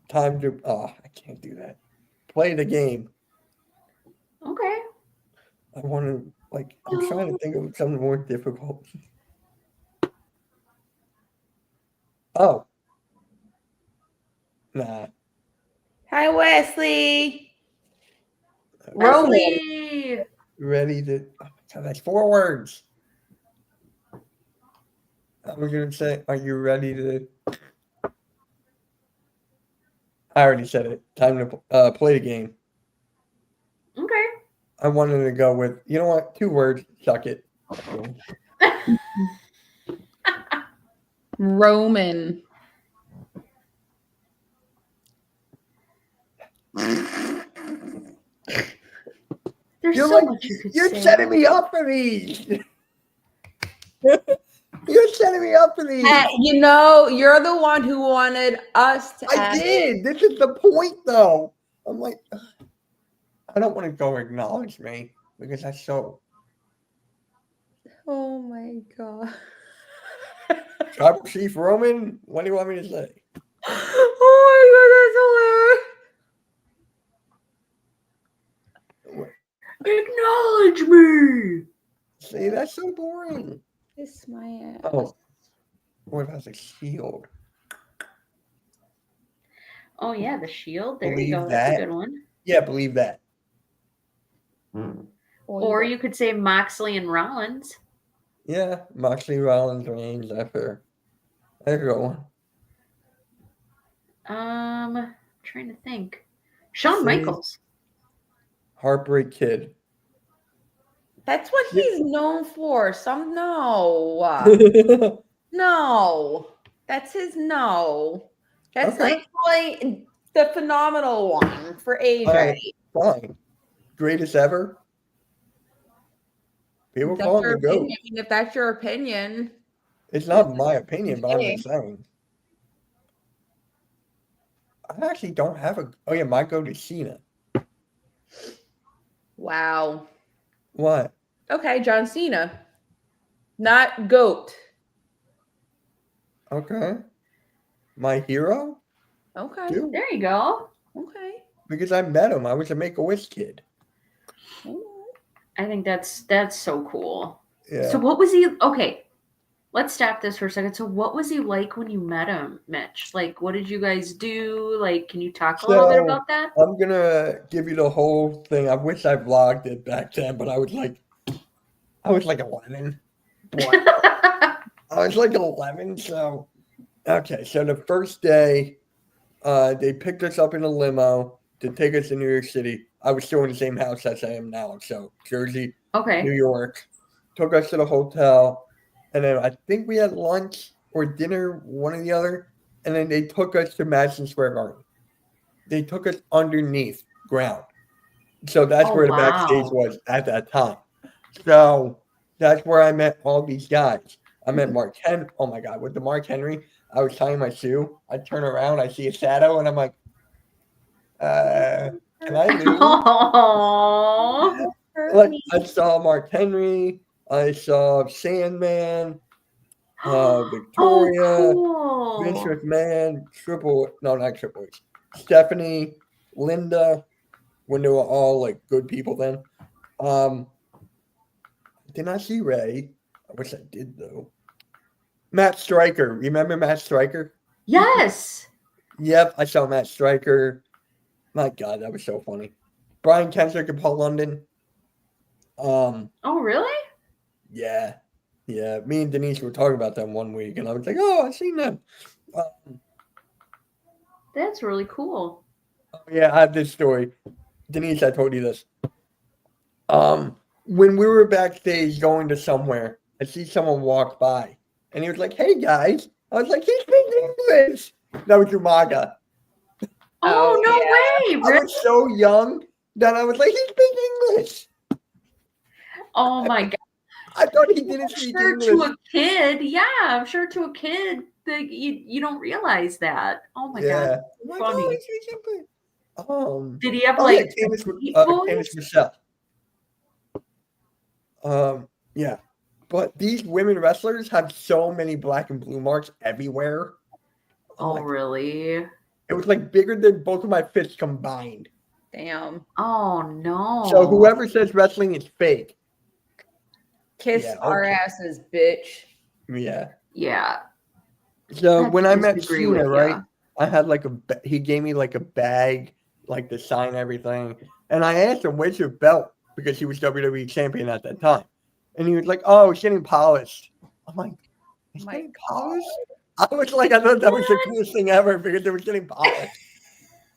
Time to. Oh, I can't do that. Play the game. Okay. I want to. I'm trying to think of something more difficult. Oh. Nah. Hi, Wesley. Wesley. Ready to. Oh my God, that's 4 words. I was going to say, are you ready to. I already said it. Time to play the game. Okay. I wanted to go with, you know what? 2 words. Suck it. Roman. There's so much you could say. You're setting me up for these. You're setting me up for these. You know, you're the one who wanted us to. I did. This is the point, though. I'm like, I don't want to go acknowledge me because that's so. Oh my God. Tribal Chief Roman, what do you want me to say? Oh my God, Acknowledge me. See, that's so boring. that's hilarious. Kiss my ass. Oh, what about the Shield? Oh yeah, the Shield. There Believe you go. that. That's a good one. Yeah, believe that. Or you could say Moxley and Rollins. Yeah, Moxley, Rollins, Reigns. That's fair. There's a good one. I'm trying to think. Shawn Michaels. Heartbreak Kid. That's what he's known for. No. That's his no. That's Okay. like the phenomenal one for AJ. Fine. Greatest ever. People call him the GOAT. If that's your opinion. It's not my opinion, but I'm just saying. I actually don't have a. Oh yeah, my GOAT is Cena. Wow. What? Okay, John Cena. Not GOAT. Okay. My hero? Okay. Dude. There you go. Okay. Because I met him. I was a Make-A-Wish kid. I think that's so cool. Yeah. So what was he? Okay, let's stop this for a second. So what was he like when you met him, Mitch? Like, what did you guys do? Like, can you talk a little bit about that? I'm going to give you the whole thing. I wish I vlogged it back then, but I was like 11. I was like 11, so. Okay, so the first day, they picked us up in a limo to take us to New York City. I was still in the same house as I am now, so Jersey, New York. Took us to the hotel, and then I think we had lunch or dinner, one or the other, and then they took us to Madison Square Garden. They took us underneath ground. So that's where the backstage was at that time. So that's where I met all these guys. I met Mark Henry. Oh my God, with the Mark Henry, I was tying my shoe. I turn around, I see a shadow, and I'm like, can I move? Oh, Like, I saw Mark Henry. I saw Sandman, Victoria, Vince McMahon, not Triple H, Stephanie, Linda, when they were all like good people then. Did not see Ray. I wish I did though. Matt Stryker. Remember Matt Stryker? Yes. Yep, I saw Matt Stryker. My God, that was so funny. Brian Kendrick and Paul London. Oh, really? Yeah. Yeah. Me and Denise were talking about them one week, and I was like, oh, I've seen them. That's really cool. Yeah, I have this story. Denise, I told you this. When we were backstage going to somewhere, I see someone walk by, and he was like, hey, guys. I was like, he speaks English. That was Umaga. Oh, no way. I was so young that I was like, he speaks English. Oh, my God. I thought he didn't speak English. To a kid, yeah, I'm sure to a kid that you don't realize that. Oh my God, like, funny. Did he have Candice Michelle? Yeah, but these women wrestlers have so many black and blue marks everywhere. Oh, really? It was like bigger than both of my fists combined. Damn. Oh no. So whoever says wrestling is fake, kiss our asses, bitch. Yeah. Yeah. So when I met Cena, right, I had like he gave me like a bag, like to sign everything. And I asked him, where's your belt? Because he was WWE champion at that time. And he was like, oh, it's getting polished. I'm like, it's getting polished? I was like, I thought that was the coolest thing ever because it was getting polished.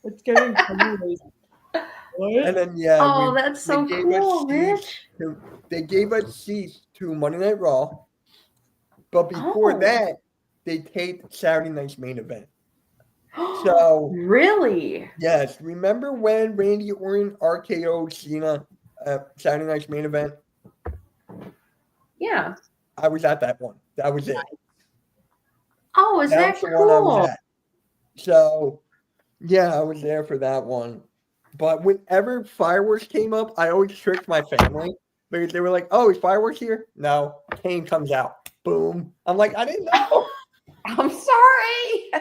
It's getting polished. And then, that's so cool, Mitch. They gave us seats to Monday Night Raw. But before that, they taped Saturday night's main event. So really? Yes. Remember when Randy Orton RKO'd Cena at Saturday night's main event? Yeah. I was at that one. That was it. Oh, is that cool? The one I was at. So, yeah, I was there for that one. But whenever fireworks came up, I always tricked my family because they were like, oh, is fireworks here? No. Kane comes out. Boom. I'm like, I didn't know. I'm sorry.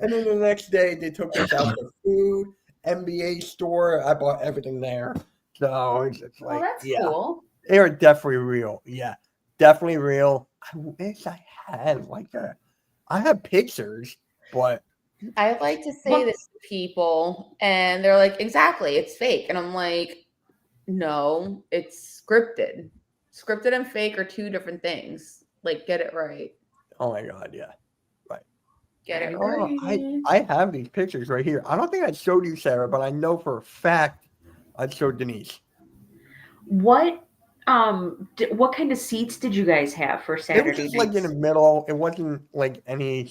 And then the next day, they took us out to food, NBA store. I bought everything there. So it's just like, that's cool. They are definitely real. Yeah, definitely real. I wish I had I have pictures, but I like to say this to people, and they're like, exactly, it's fake. And I'm like, no, it's scripted. Scripted and fake are two different things. Like, get it right. Oh my God, yeah. Right. Get it right. I have these pictures right here. I don't think I showed you, Sarah, but I know for a fact I showed Denise. What kind of seats did you guys have for Saturday? It was just like in the middle. It wasn't like any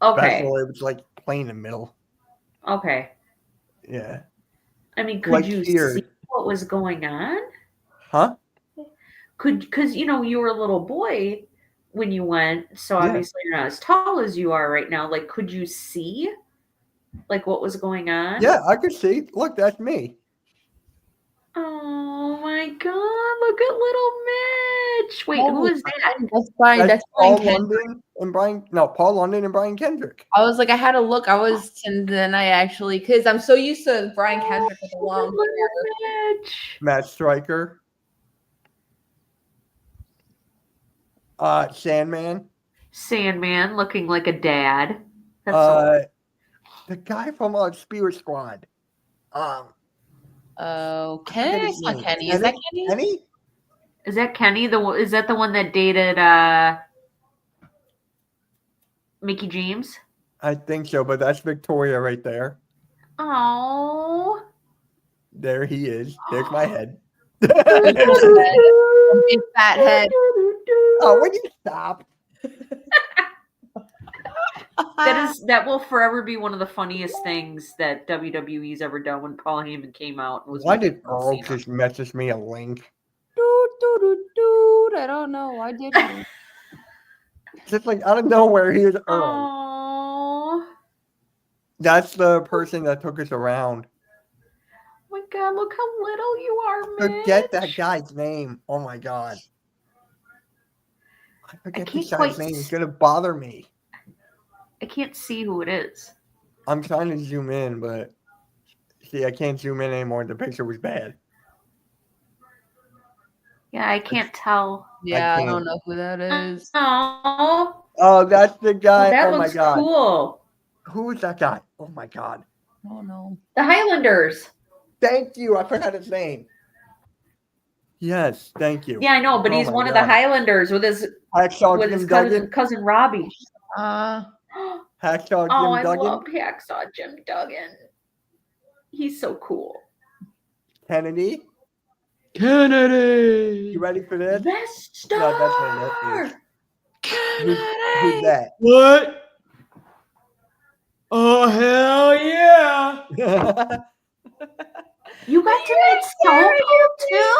special. It was like plain in the middle. Okay. Yeah. I mean, could you see what was going on? Huh? Because you were a little boy when you went, so obviously you're not as tall as you are right now. Like, could you see like what was going on? Yeah, I could see. Look, that's me. Oh my God! Look at little Mitch. Wait, who is that? That's Brian. That's Paul London and Brian. No, Paul London and Brian Kendrick. I was like, I had to look. And then I actually, because I'm so used to Brian Kendrick with a long hair. Matt Stryker. Sandman. Sandman looking like a dad. The guy from Spirit Squad. Oh, Kenny. It's not Kenny. Is that Kenny? Kenny? Is that Kenny? Is that the one that dated Mickie James? I think so, but that's Victoria right there. Oh. There he is. There's my head. Big fat head. Oh, would you stop? that will forever be one of the funniest things that WWE's ever done when Paul Heyman came out and was. Why did John Earl Cena. just message me a link? I don't know. Why did you? Just like out of nowhere, here's Earl. Oh That's the person that took us around. my God! Look how little you are, Mitch. Forget that guy's name. Oh my God. I forget this guy's name. It's gonna bother me. I can't see who it is. I'm trying to zoom in, but see, I can't zoom in anymore. The picture was bad. Yeah, I can't tell. Yeah, I don't know who that is. Oh, that's the guy. that oh my looks God. cool. Who is that guy? Oh my God. Oh no. The Highlanders. Thank you. I forgot his name. Yes, thank you. Yeah, I know, but he's one of the Highlanders with his cousin Robbie. Hacksaw Jim I Duggan. loved Hacksaw Jim Duggan. He's so cool. Kennedy. Kennedy. You ready for this? Lester. No, that's not it. Kennedy. Who's that? What? Oh hell yeah! You got to meet Stone Cold too?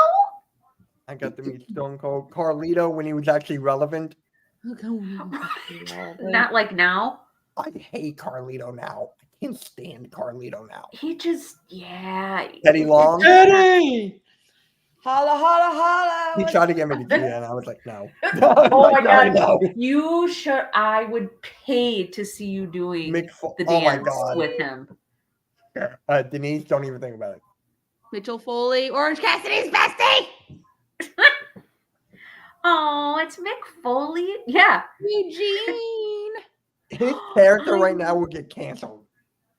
I got to meet Stone Cold. Carlito when he was actually relevant. Not like now. I hate Carlito now. I can't stand Carlito now. He just, yeah. Teddy Long. Teddy! Holla, holla, holla! He tried to get me to do that, and I was like, no. Oh my God. No. You should, I would pay to see you doing the dance with him. Denise, don't even think about it. Mitchell Foley, Orange Cassidy's bestie! Oh, it's Mick Foley. Yeah. Eugene. His character right now will get canceled.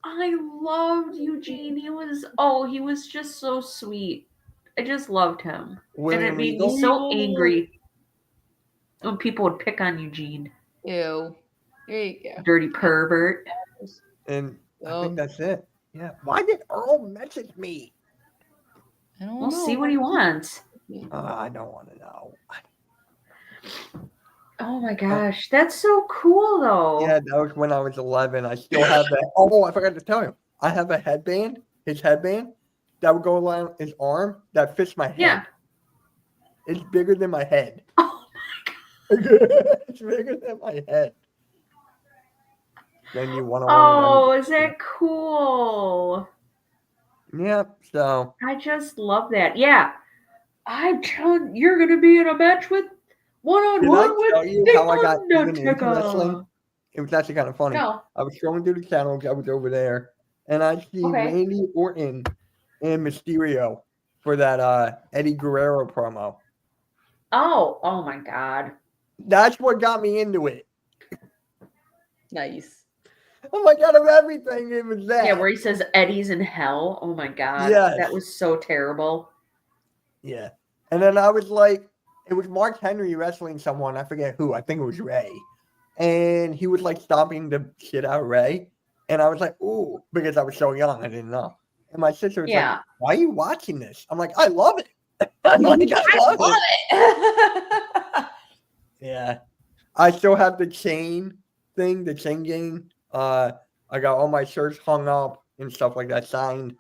I loved Eugene. He was just so sweet. I just loved him. And it made me so angry when people would pick on Eugene. Ew. There you go. Dirty pervert. And I think that's it. Yeah. Why did Earl message me? I don't know. We'll see what he wants. I don't want to know. Oh my gosh, that's so cool though. Yeah, that was when I was 11. I still have that. Oh, I forgot to tell you. I have a headband, his headband, that would go around his arm that fits my head. Yeah. It's bigger than my head. Oh my God. It's bigger than my head. Then you want to. Oh, is that cool? Yeah, so. I just love that. Yeah. I'm telling you're going to be in a match with one-on-one with how I got even into wrestling? It was actually kind of funny. No. I was scrolling through the channels. I was over there, and I see Randy Orton and Mysterio for that Eddie Guerrero promo. Oh my God. That's what got me into it. Nice. Oh my God, of everything, it was that. Yeah, where he says Eddie's in hell. Oh my God. Yes. That was so terrible. Yeah. And then I was like, it was Mark Henry wrestling someone. I forget who. I think it was Ray. And he was like stomping the shit out of Ray. And I was like, ooh, because I was so young, I didn't know. And my sister was like, why are you watching this? I'm like, I love it. I love it. Yeah. I still have the chain thing, the chain gang. I got all my shirts hung up and stuff like that signed.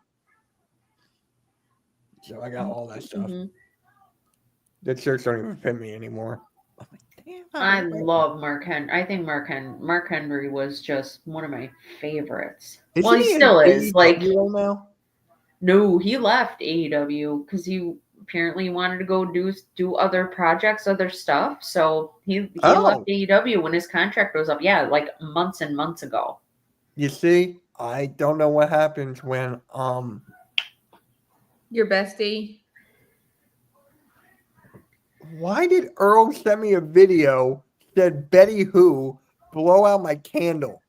So I got all that stuff. Mm-hmm. The shirts don't even fit me anymore. I'm like, damn, I love Mark Henry. I think Mark Henry was just one of my favorites. Well, he still is. Like, now? No, he left AEW because he apparently wanted to go do other projects, other stuff. So he left AEW when his contract was up. Yeah, like months and months ago. You see, I don't know what happens when your bestie. Why did Earl send me a video that Betty Who blow out my candle?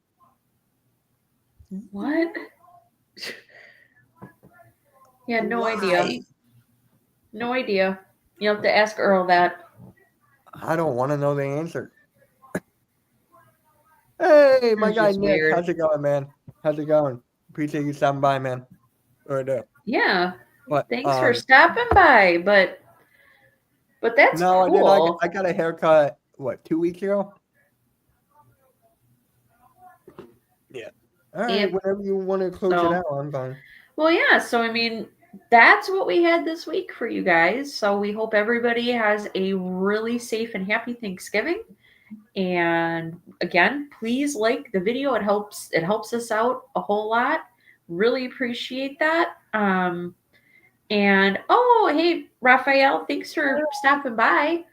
What? Yeah, no idea. No idea. You have to ask Earl that. I don't want to know the answer. Hey, my guy Nick, weird. How's it going, man? How's it going? Appreciate you stopping by, man. Right up. Yeah. But, thanks for stopping by, but that's cool. I got a haircut, 2 weeks ago? All right, Yep. whenever you want to close it out, I'm fine. Well, yeah. So, I mean, that's what we had this week for you guys. So, we hope everybody has a really safe and happy Thanksgiving. And again, please like the video. It helps us out a whole lot. Really appreciate that. And oh, hey, Raphael, thanks for stopping by.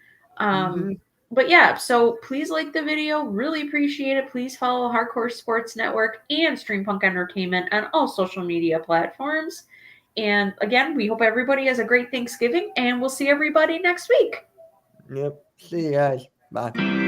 But yeah, so please like the video. Really appreciate it. Please follow Hardcore Sports Network and Stream Punk Entertainment on all social media platforms. And again, we hope everybody has a great Thanksgiving, and we'll see everybody next week. Yep. See you guys. Bye.